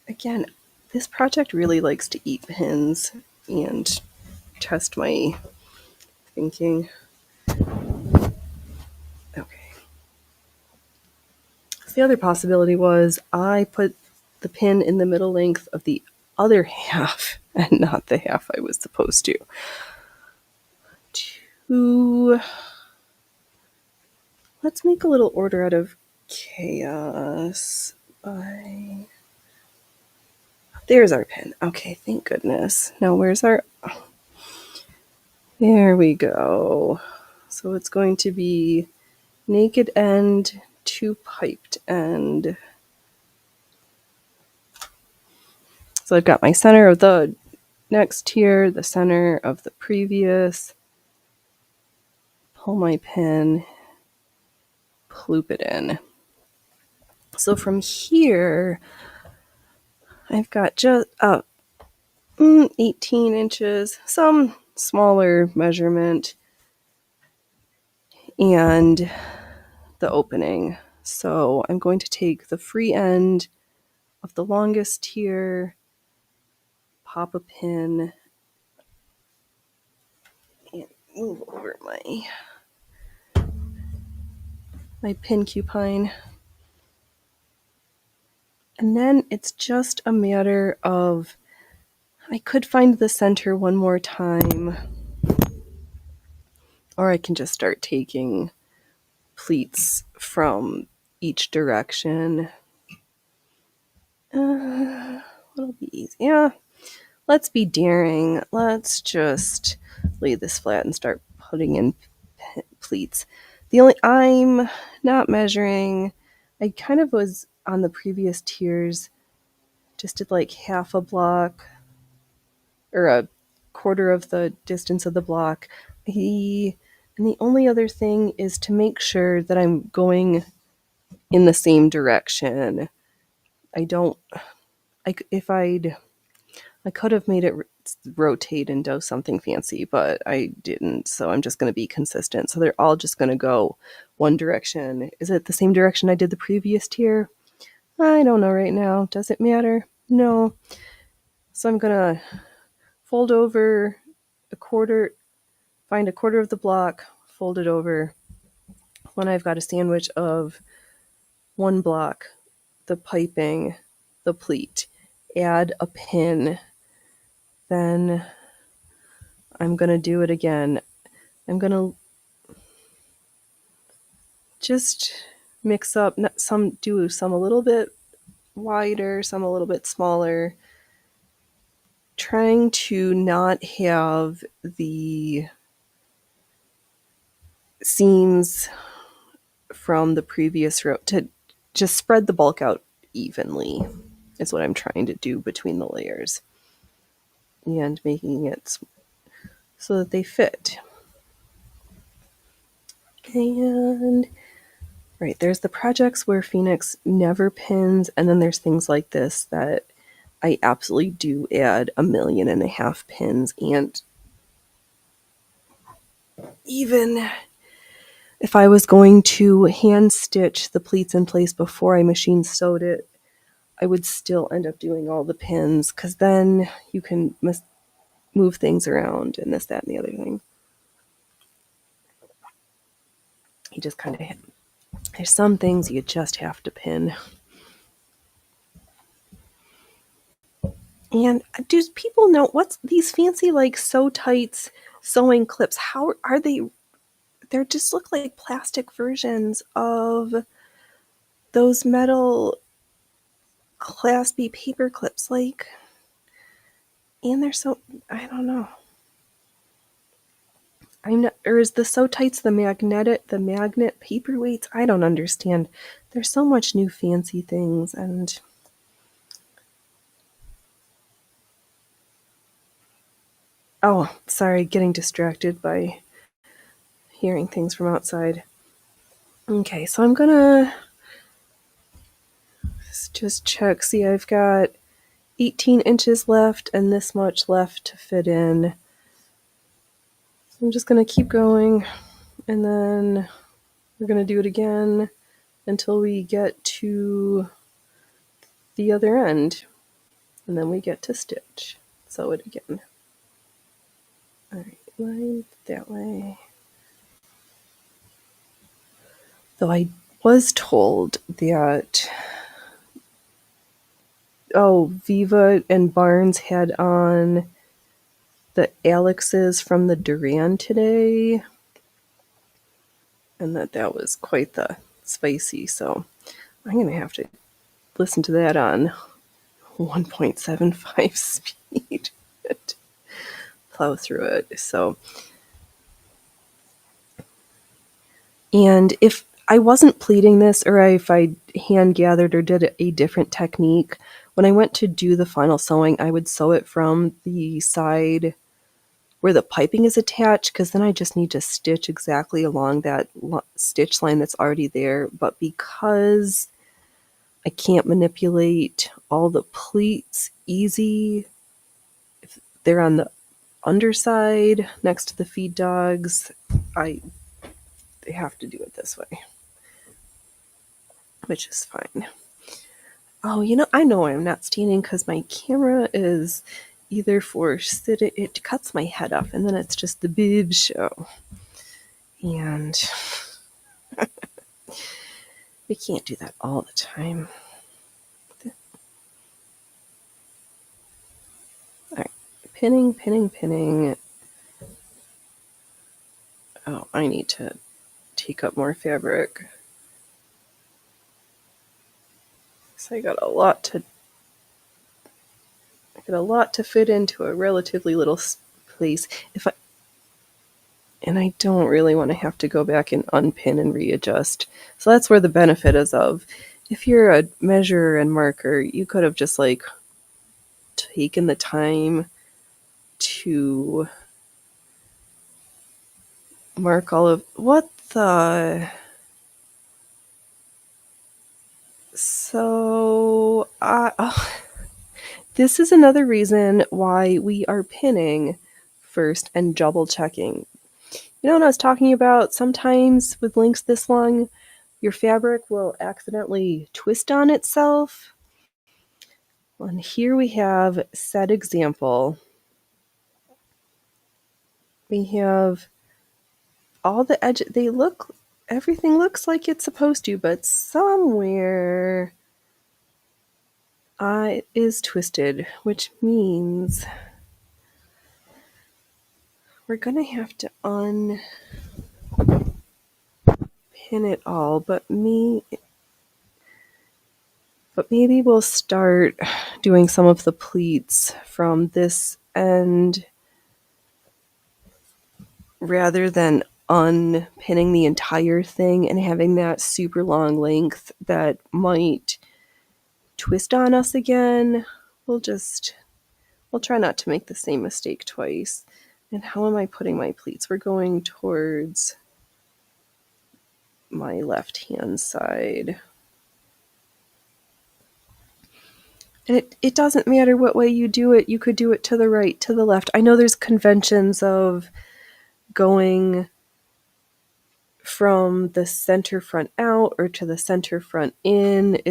A: Again, this project really likes to eat pins and test my thinking. Okay. So the other possibility was I put the pin in the middle length of the other half and not the half I was supposed to. Let's make a little order out of chaos. There's our pin. Okay, thank goodness. Now where's our... There we go. So it's going to be naked end to piped end. So I've got my center of the next tier, the center of the previous. Pull my pin, ploop it in. So from here, I've got just 18 inches, some smaller measurement, and the opening. So I'm going to take the free end of the longest tier, pop a pin, and move over my pin cupine. And then it's just a matter of, I could find the center one more time, or I can just start taking pleats from each direction. It'll be easy. Yeah, let's be daring. Let's just lay this flat and start putting in pleats. I'm not measuring. I kind of was on the previous tiers, just did like half a block or a quarter of the distance of the block. And the only other thing is to make sure that I'm going in the same direction. I could have made it rotate and do something fancy, but I didn't. So I'm just going to be consistent. So they're all just going to go one direction. Is it the same direction I did the previous tier? I don't know right now. Does it matter? No. So I'm going to fold over a quarter, find a quarter of the block, fold it over. When I've got a sandwich of one block, the piping, the pleat, add a pin, then I'm going to do it again. I'm going to just mix up do some a little bit wider, some a little bit smaller. Trying to not have the seams from the previous row, to just spread the bulk out evenly is what I'm trying to do between the layers and making it so that they fit. And right, there's the projects where Phoenix never pins, and then there's things like this that I absolutely do add 1.5 million pins. And even if I was going to hand stitch the pleats in place before I machine sewed it, I would still end up doing all the pins, because then you can move things around and this, that, and the other thing. You just kind of, there's some things you just have to pin. And do people know what's these fancy like Sew Tights sewing clips? How are they? They just look like plastic versions of those metal Class B paper clips. Like, and they're so, I don't know. I'm not, or is the Sew Tights the magnet paperweights? I don't understand. There's so much new fancy things, and oh, sorry, getting distracted by hearing things from outside. Okay, so I'm gonna just check. See, I've got 18 inches left and this much left to fit in. I'm just gonna keep going, and then we're gonna do it again until we get to the other end, and then we get to stitch. Sew it again. Alright, line that way. Though I was told that, Viva and Barnes had on the Alex's from the Duran today, and that was quite the spicy, so I'm going to have to listen to that on 1.75 speed and plow through it. So, and if I wasn't pleating this, or if I hand gathered or did a different technique, when I went to do the final sewing, I would sew it from the side where the piping is attached, because then I just need to stitch exactly along that stitch line that's already there. But because I can't manipulate all the pleats easy, if they're on the underside next to the feed dogs, I have to do it this way, which is fine. Oh, I know I'm not standing because my camera is either for sitting, it cuts my head off, and then it's just the boob show. And we can't do that all the time. Alright, pinning. Oh, I need to take up more fabric. So I got a lot to fit into a relatively little place. And I don't really want to have to go back and unpin and readjust. So that's where the benefit is of, if you're a measurer and marker, you could have just like taken the time to mark all of what the. So this is another reason why we are pinning first and double checking. You know what I was talking about? Sometimes with links this long, your fabric will accidentally twist on itself. And here we have said example. We have all the edges, everything looks like it's supposed to, but somewhere it is twisted, which means we're gonna have to unpin it all, but But maybe we'll start doing some of the pleats from this end rather than unpinning the entire thing and having that super long length that might twist on us again. We'll try not to make the same mistake twice. And how am I putting my pleats? We're going towards my left hand side. And it doesn't matter what way you do it. You could do it to the right, to the left. I know there's conventions of going from the center front out or to the center front in.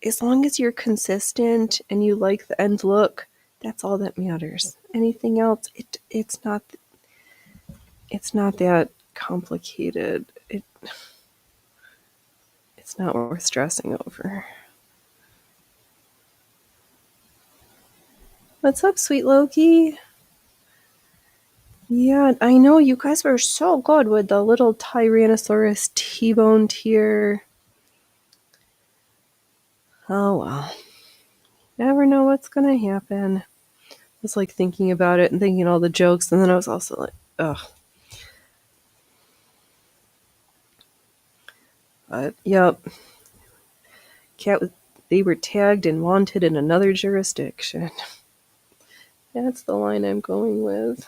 A: As long as you're consistent and you like the end look, that's all that matters. Anything else, it's not that complicated. It's not worth stressing over. What's up, sweet Loki? Yeah, I know you guys were so good with the little Tyrannosaurus T-boned here. Oh well. Never know what's gonna happen. I was like thinking about it and thinking all the jokes, and then I was also like, ugh. But yep. They were tagged and wanted in another jurisdiction. That's the line I'm going with.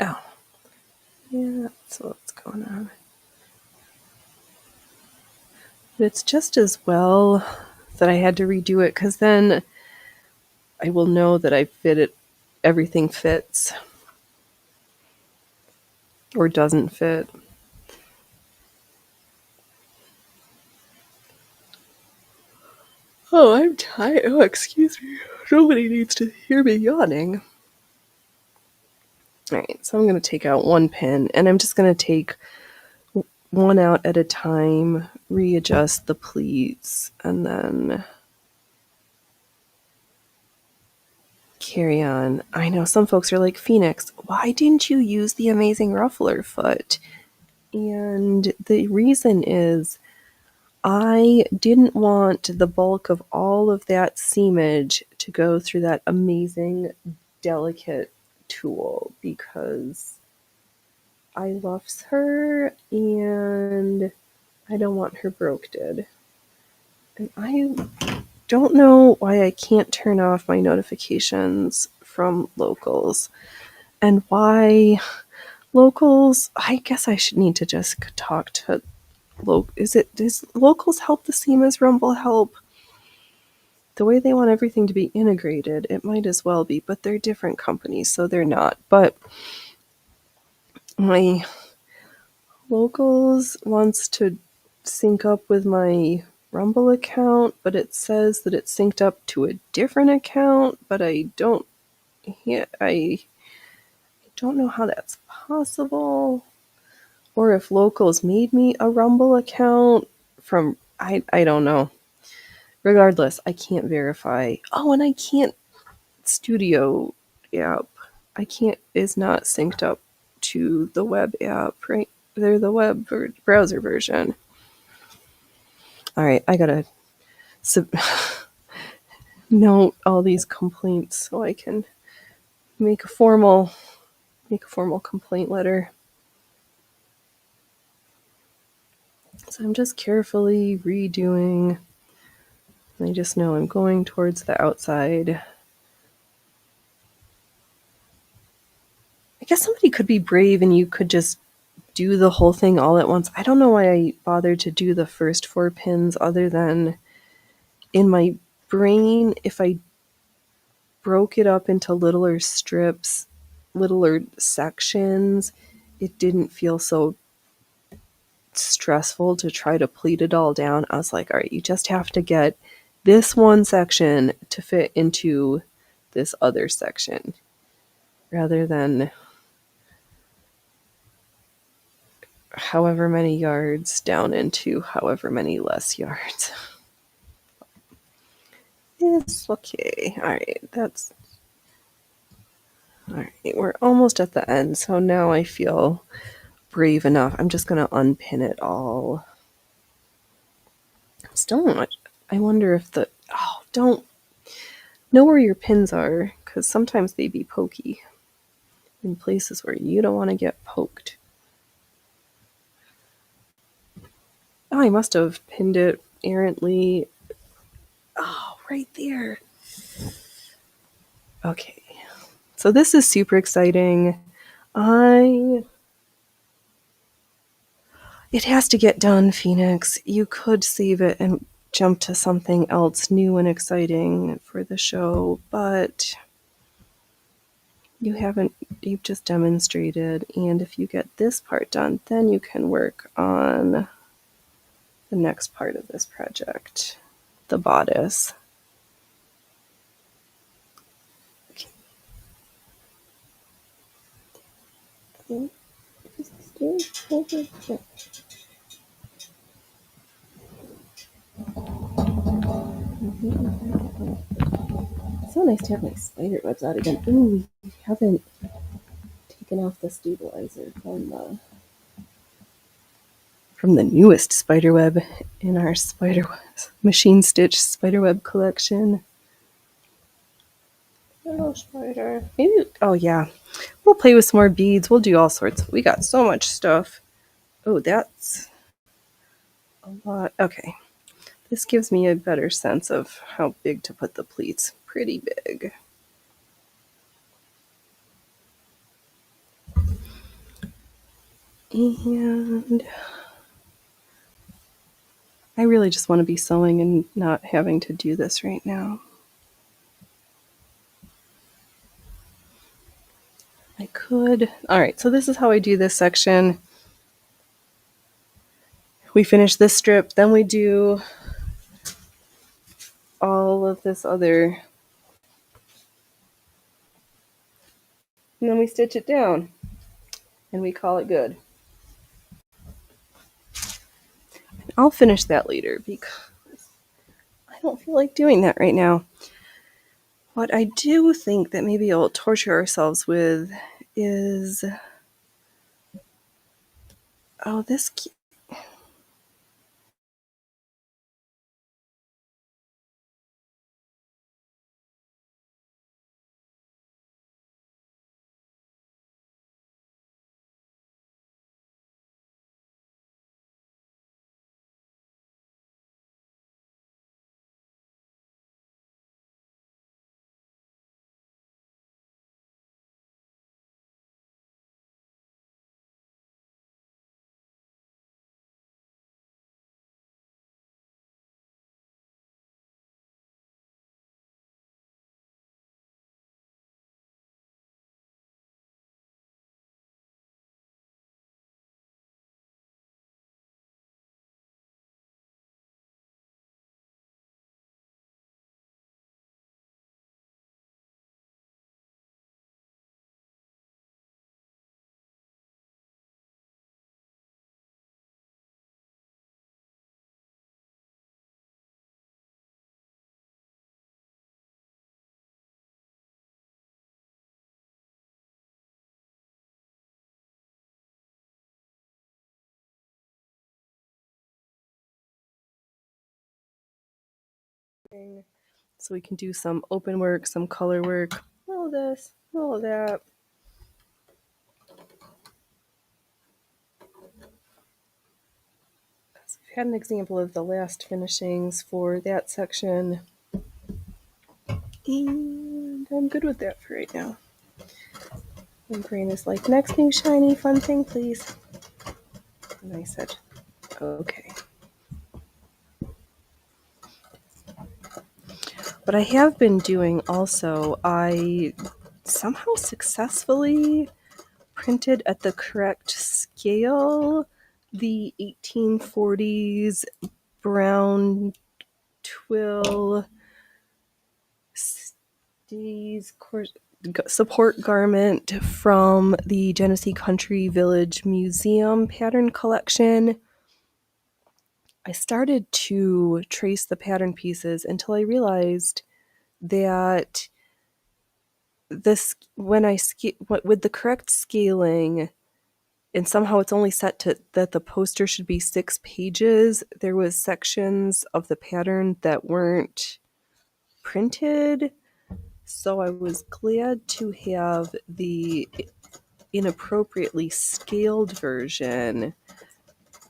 A: Oh. Yeah, that's what's going on. But it's just as well that I had to redo it, because then I will know that I fit it. Everything fits. Or doesn't fit. Oh, I'm tired. Oh, excuse me. Nobody needs to hear me yawning. Alright, so I'm going to take out one pin, and I'm just going to take one out at a time, readjust the pleats, and then carry on. I know some folks are like, Phoenix, why didn't you use the amazing ruffler foot? And the reason is I didn't want the bulk of all of that seamage to go through that amazing, delicate tool, because I loves her and I don't want her broke dead. And I don't know why I can't turn off my notifications from locals, and why locals, I guess I should need to just talk to does locals help the Seamus Rumble help? The way they want everything to be integrated, it might as well be, but they're different companies, so they're not. But my locals wants to sync up with my Rumble account, but it says that it's synced up to a different account, but I don't know how that's possible, or if locals made me a Rumble account from I don't know. Regardless, I can't verify. Oh, and I can't Studio app. I can't is not synced up to the web app, right? They're the web browser version. All right, I gotta note all these complaints so I can make a formal complaint letter. So I'm just carefully redoing. I just know I'm going towards the outside. I guess somebody could be brave and you could just do the whole thing all at once. I don't know why I bothered to do the first 4 pins, other than in my brain, if I broke it up into littler strips, littler sections, it didn't feel so stressful to try to pleat it all down. I was like, all right, you just have to get this one section to fit into this other section, rather than however many yards down into however many less yards. It's okay. Alright, Alright, we're almost at the end, so now I feel brave enough. I'm just going to unpin it all. Still not. I wonder if don't know where your pins are, because sometimes they be pokey in places where you don't want to get poked. Oh, I must have pinned it errantly. Oh, right there. Okay. So this is super exciting. It has to get done, Phoenix. You could save it and jump to something else new and exciting for the show, but you've just demonstrated, and if you get this part done, then you can work on the next part of this project, the bodice. Okay. It's so nice to have my spider webs out again. Ooh, we haven't taken off the stabilizer from the newest spiderweb in our machine stitch spiderweb collection. Little spider. Maybe. Oh yeah, we'll play with some more beads. We'll do all sorts. We got so much stuff. Oh, that's a lot. Okay, this gives me a better sense of how big to put the pleats. Pretty big. And I really just want to be sewing and not having to do this right now. I could. All right, so this is how I do this section. We finish this strip, then we do all of this other, and then we stitch it down, and we call it good. I'll finish that later because I don't feel like doing that right now. What I do think that maybe we'll torture ourselves with is, oh, this. So we can do some open work, some color work, all this, all that. So we've had an example of the last finishings for that section. And I'm good with that for right now. My brain is like, next new shiny fun thing, please. And I said, okay. What I have been doing also, I somehow successfully printed at the correct scale the 1840s brown twill support garment from the Genesee Country Village Museum pattern collection. I started to trace the pattern pieces until I realized that this, when I with the correct scaling, and somehow it's only set to that the poster should be 6 pages. There was sections of the pattern that weren't printed, so I was glad to have the inappropriately scaled version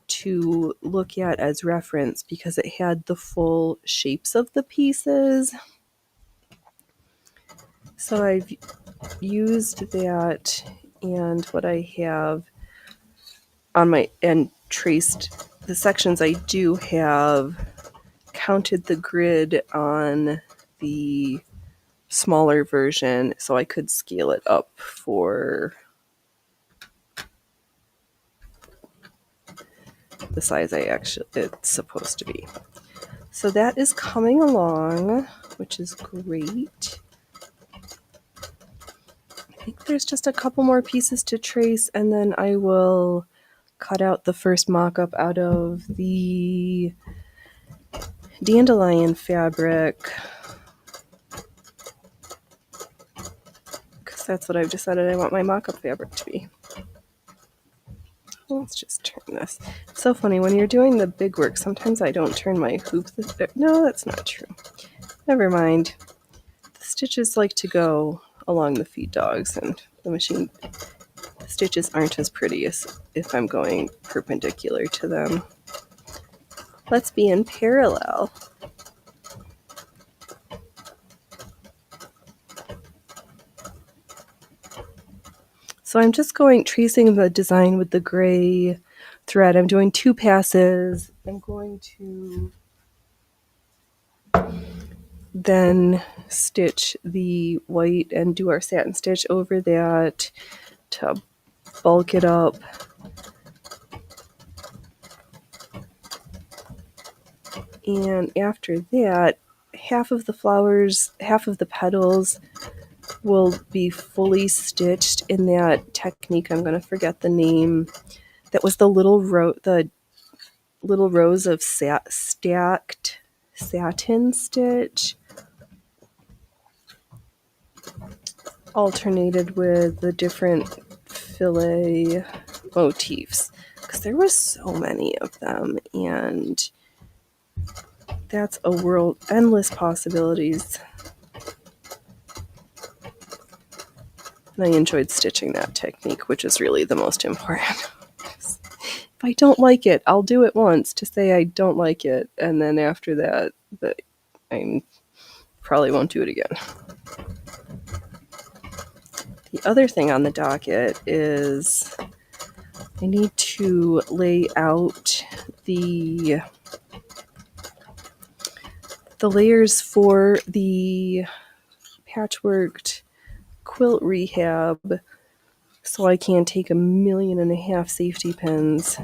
A: to look at as reference because it had the full shapes of the pieces. So I've used that, and what I have on my and traced the sections I do have, counted the grid on the smaller version so I could scale it up for the size it's supposed to be. So that is coming along, which is great. I think there's just a couple more pieces to trace, and then I will cut out the first mock-up out of the dandelion fabric, because that's what I've decided I want my mock-up fabric to be. Let's just turn this. It's so funny, when you're doing the big work, sometimes I don't turn my hoop. No, that's not true. Never mind. The stitches like to go along the feed dogs, and the stitches aren't as pretty as if I'm going perpendicular to them. Let's be in parallel. So I'm just tracing the design with the gray thread. I'm doing 2 passes. I'm going to then stitch the white and do our satin stitch over that to bulk it up. And after that, half of the petals will be fully stitched in that technique. I'm going to forget the name. That was the little rows of stacked satin stitch, alternated with the different fillet motifs, because there were so many of them, and that's a world, endless possibilities. And I enjoyed stitching that technique, which is really the most important. If I don't like it, I'll do it once to say I don't like it, and then after that, I probably won't do it again. The other thing on the docket is I need to lay out the layers for the patchworked quilt rehab, so I can take 1.5 million safety pins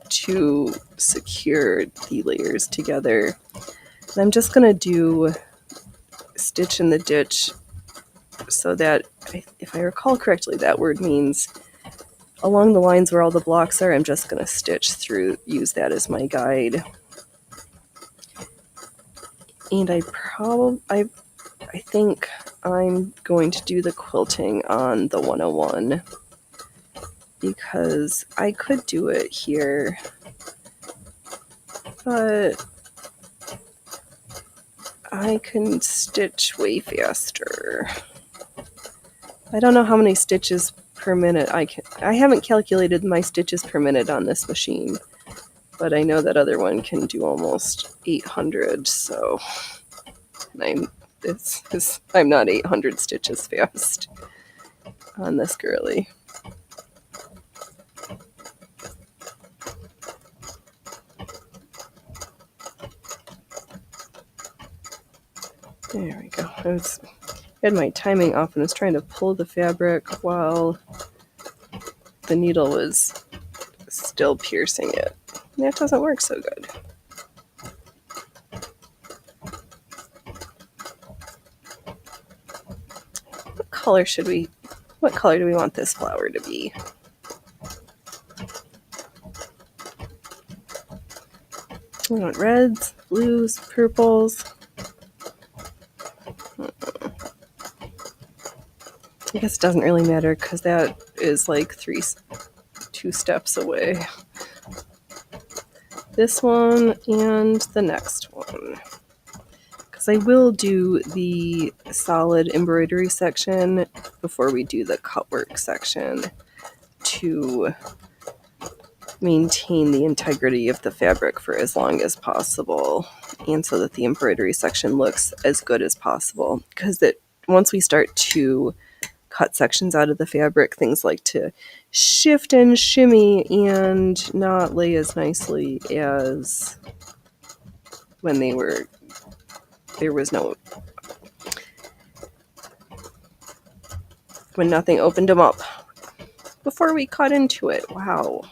A: to secure the layers together. And I'm just going to do stitch in the ditch, so that, if I recall correctly, that word means along the lines where all the blocks are, I'm just going to stitch through, use that as my guide. And I think I'm going to do the quilting on the 101, because I could do it here, but I can stitch way faster. I don't know how many stitches per minute I haven't calculated my stitches per minute on this machine, but I know that other one can do almost 800, so I'm not 800 stitches fast on this girly. There we go. I had my timing off and was trying to pull the fabric while the needle was still piercing it. That doesn't work so good. What color do we want this flower to be? We want reds, blues, purples. I guess it doesn't really matter, because that is like 2 2 steps away. This one and the next one. Because I will do the solid embroidery section before we do the cutwork section to maintain the integrity of the fabric for as long as possible, and so that the embroidery section looks as good as possible. Because once we start to cut sections out of the fabric, things like to shift and shimmy and not lay as nicely as when when nothing opened them up before we cut into it. Wow.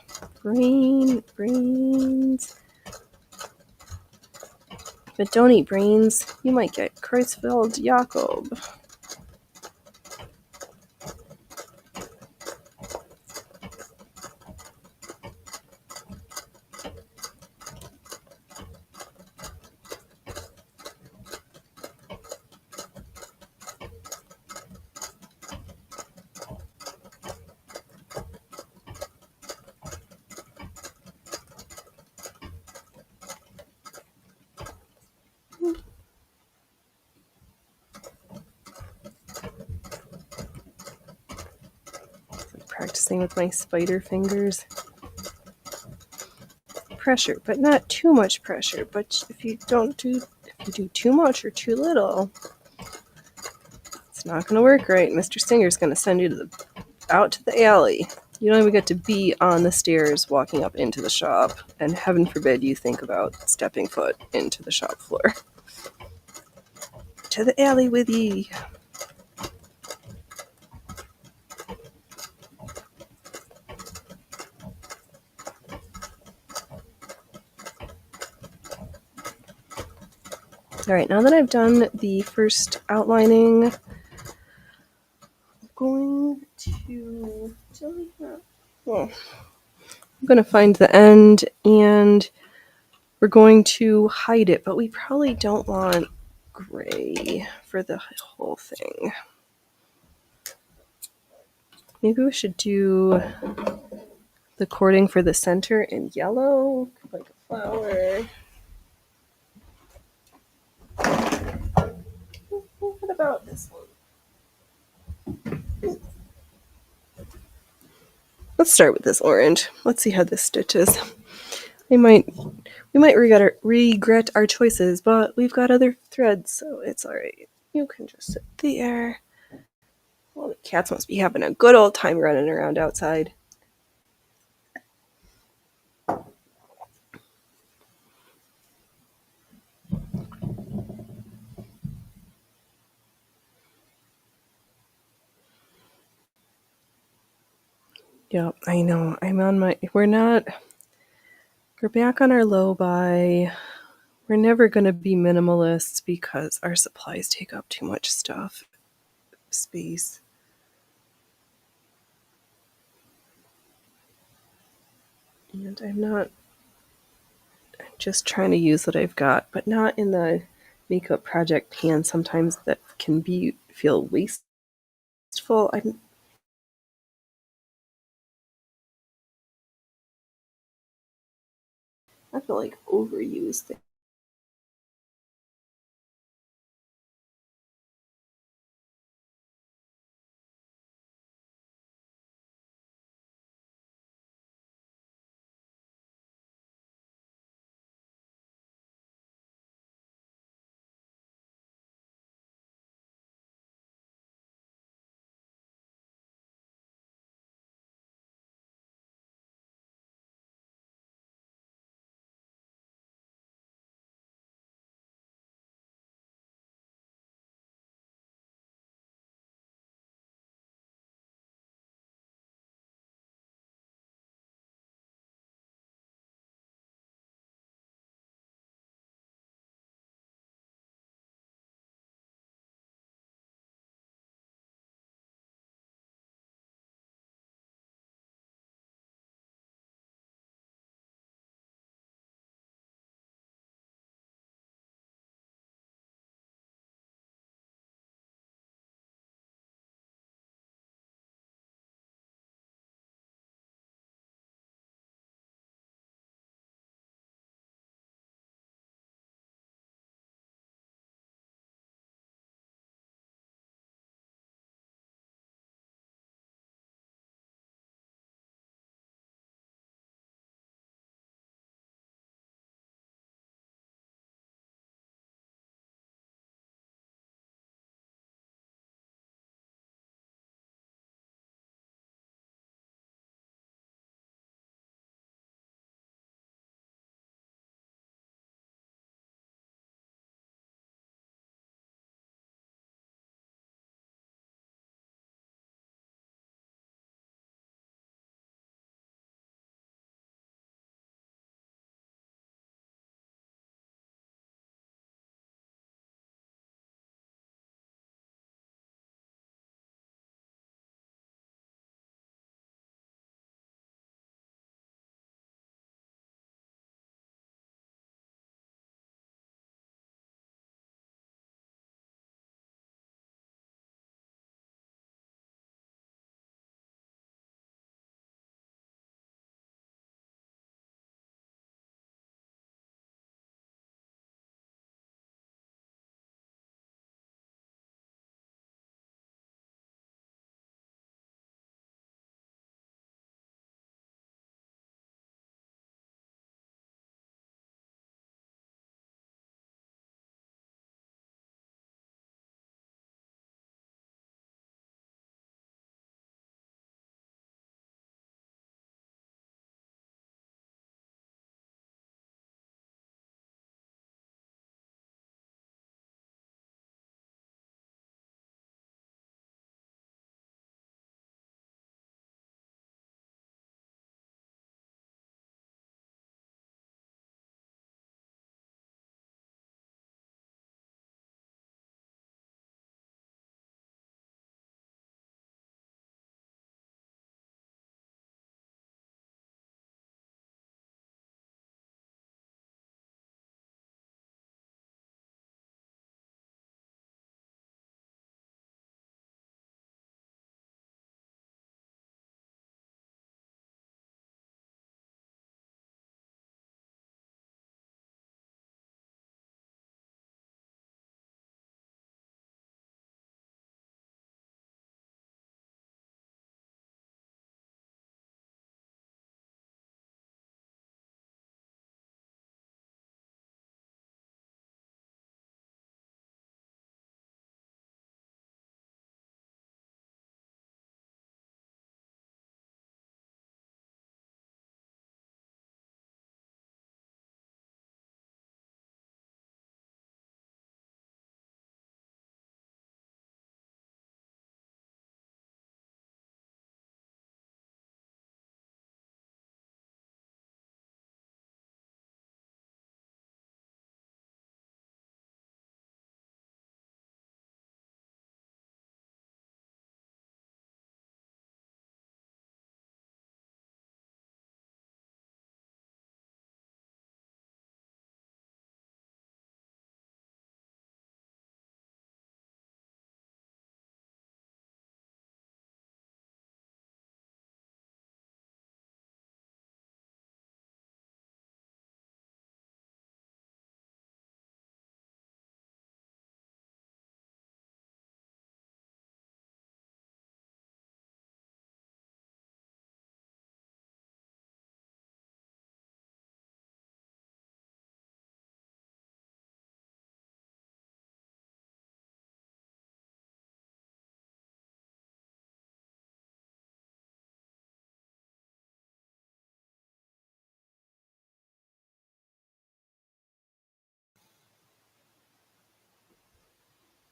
A: Brains. But don't eat brains. You might get Kreuzfeld Jakob. Practicing with my spider fingers. Pressure, but not too much pressure. But if you do too much or too little, it's not going to work right. Mr. Singer's going to send you out to the alley. You don't even get to be on the stairs walking up into the shop, and heaven forbid you think about stepping foot into the shop floor. To the alley with ye. All right, now that I've done the first outlining, I'm going to find the end, and we're going to hide it, but we probably don't want gray for the whole thing. Maybe we should do the cording for the center in yellow, like a flower. What about this one? Let's start with this orange. Let's see how this stitches. We might regret our choices, but we've got other threads, so it's all right. You can just sit there. Well, the cats must be having a good old time running around outside. Yep, I know. We're back on our low buy. We're never going to be minimalists because our supplies take up too much space. And I'm just trying to use what I've got, but not in the makeup project pan. Sometimes that can feel wasteful. I feel like overuse things.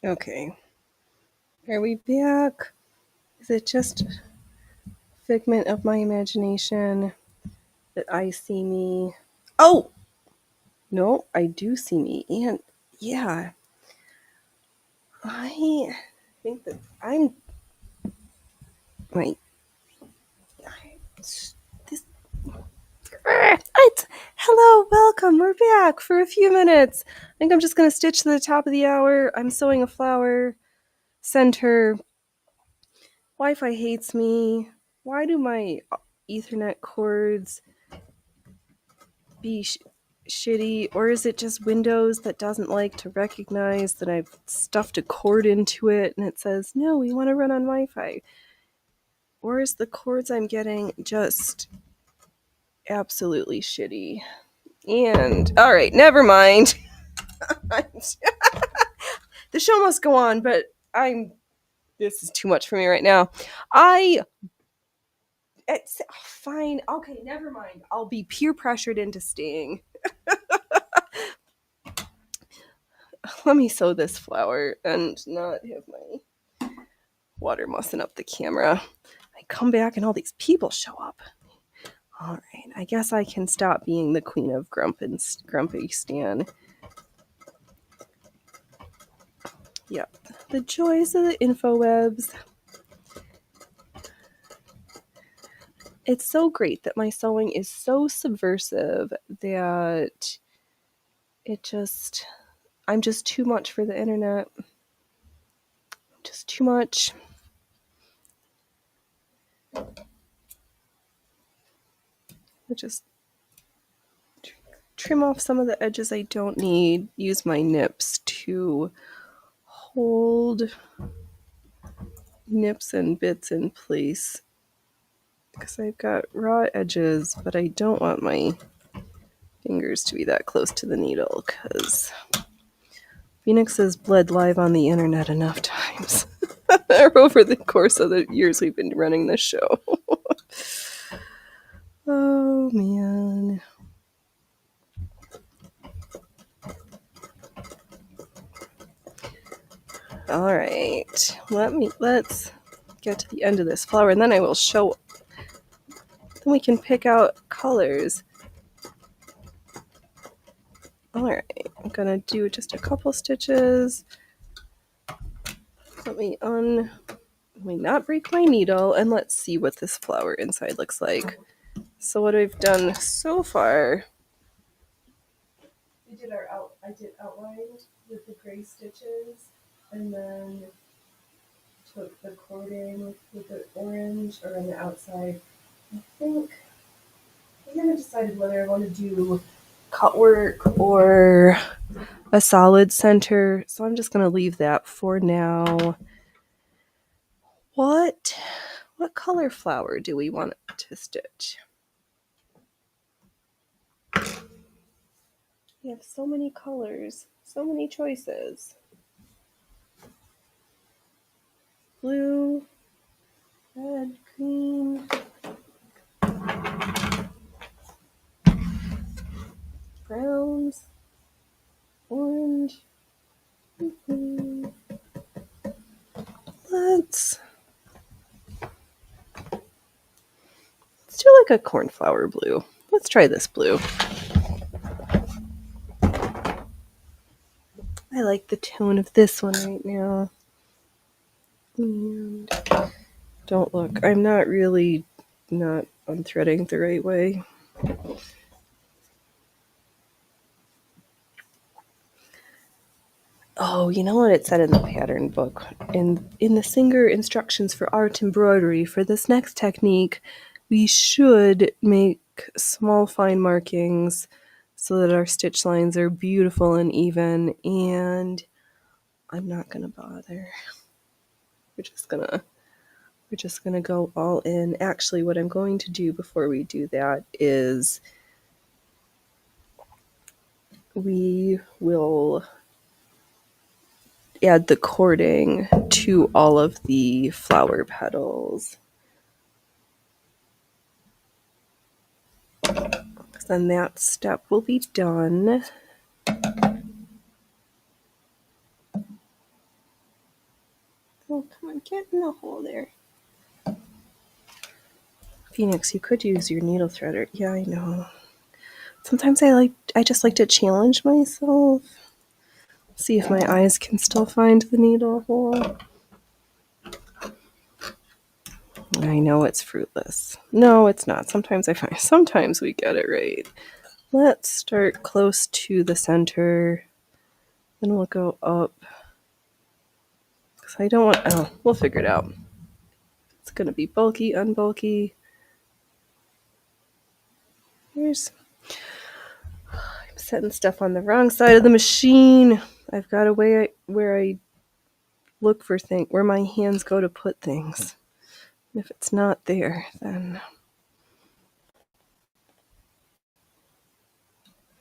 A: Okay. Are we back? Is it just figment of my imagination that I see me? Oh! No, I do see me. And yeah, I think that I'm. Wait. This. It's, hello, welcome. We're back for a few minutes. I think I'm just going to stitch to the top of the hour. I'm sewing a flower. Center. Wi-Fi hates me. Why do my Ethernet cords be shitty? Or is it just Windows that doesn't like to recognize that I've stuffed a cord into it and it says, no, we want to run on Wi-Fi? Or is the cords I'm getting just absolutely shitty? And, alright, never mind. The show must go on, but this is too much for me right now. It's fine. Okay, never mind. I'll be peer pressured into staying. Let me sew this flower and not have my water mussing up the camera. I come back and all these people show up. All right, I guess I can stop being the queen of grumpy Stan. Yep, the joys of the infowebs. It's so great that my sewing is so subversive that I'm just too much for the internet. Just too much. I just trim off some of the edges I don't need. Use my nips to hold nips and bits in place. Because I've got raw edges, but I don't want my fingers to be that close to the needle because Phoenix has bled live on the internet enough times over the course of the years we've been running this show. Oh man. All right. Let's get to the end of this flower and then I will show. Then we can pick out colors. All right. I'm gonna do just a couple stitches. Let me not break my needle, and let's see what this flower inside looks like. So what I've done so far, I did outlined with the gray stitches, and then took the cording with the orange around the outside. I haven't decided whether I want to do cut work or a solid center, so I'm just going to leave that for now. What color flower do we want to stitch? We have so many colors, so many choices. Blue, red, green, browns, orange. Let's do like a cornflower blue. Let's try this blue. I like the tone of this one right now. And don't look. I'm not unthreading the right way. Oh, you know what it said in the pattern book? In the Singer instructions for art embroidery for this next technique, we should make small fine markings so that our stitch lines are beautiful and even, and I'm not gonna bother. We're just gonna go all in. Actually, what I'm going to do before we do that is we will add the cording to all of the flower petals. Then that step will be done. Oh, come on, get in the hole there. Phoenix, you could use your needle threader. Yeah, I know. Sometimes I just like to challenge myself. See if my eyes can still find the needle hole. I know it's fruitless. No, it's not. Sometimes we get it right. Let's start close to the center. Then we'll go up. Because I don't want, we'll figure it out. It's going to be bulky, unbulky. I'm setting stuff on the wrong side of the machine. I've got a way where I look for things, where my hands go to put things. If it's not there, then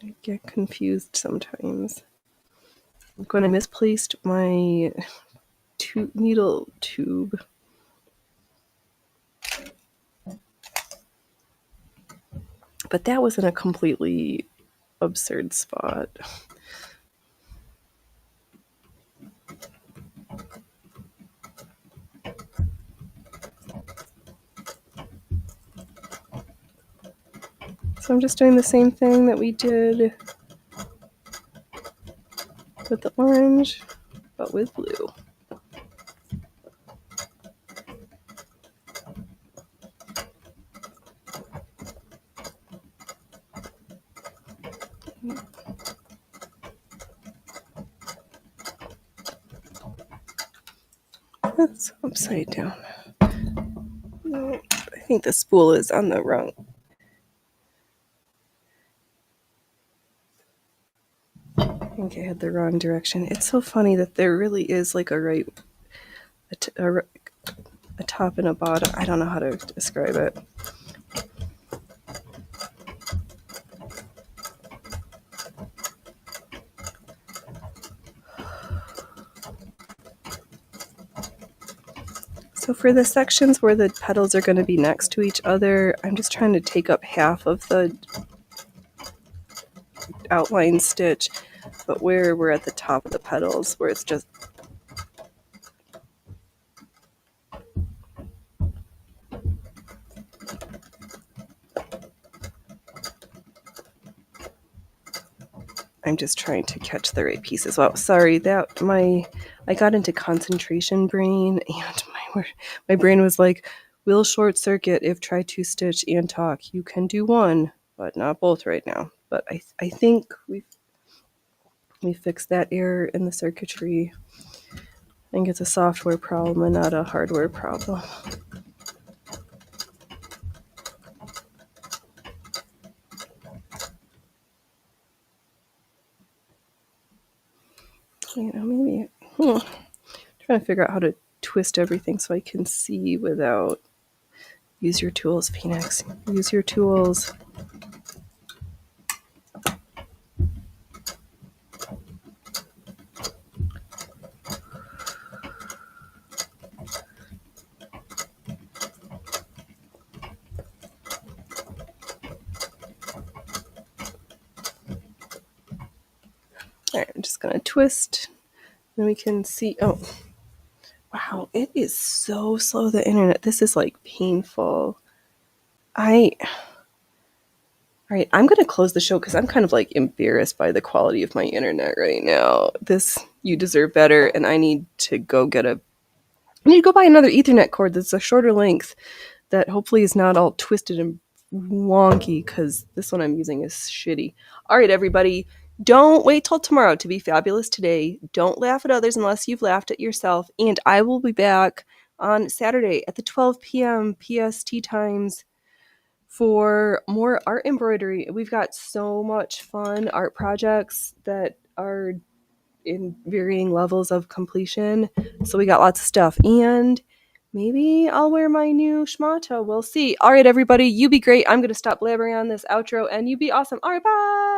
A: I get confused sometimes. When I misplaced my needle tube. But that was in a completely absurd spot. So I'm just doing the same thing that we did with the orange, but with blue. That's upside down. No, I think the spool is on the wrong. I think I had the wrong direction. It's so funny that there really is like a top and a bottom. I don't know how to describe it. So for the sections where the petals are going to be next to each other, I'm just trying to take up half of the outline stitch, but where we're at the top of the petals, where it's just I'm just trying to catch the right piece as well. Sorry, I got into concentration brain, and my brain was like, "Will short circuit if try to stitch and talk. You can do one, but not both right now." But I think we fixed that error in the circuitry. I think it's a software problem and not a hardware problem. Maybe trying to figure out how to twist everything so I can see without. Use your tools, Phoenix. Use your tools. All right, I'm just going to twist. Then we can see. Oh, wow. It is so slow, the internet. This is like painful. All right, I'm going to close the show because I'm kind of like embarrassed by the quality of my internet right now. You deserve better, and I need to go buy another Ethernet cord that's a shorter length that hopefully is not all twisted and wonky, because this one I'm using is shitty. All right, everybody, don't wait till tomorrow to be fabulous today. Don't laugh at others unless you've laughed at yourself. And I will be back on Saturday at the 12 p.m. PST times for more art embroidery. We've got so much fun art projects that are in varying levels of completion. So we got lots of stuff. And maybe I'll wear my new schmata. We'll see. All right, everybody, you be great. I'm going to stop blabbering on this outro, and you be awesome. All right, bye.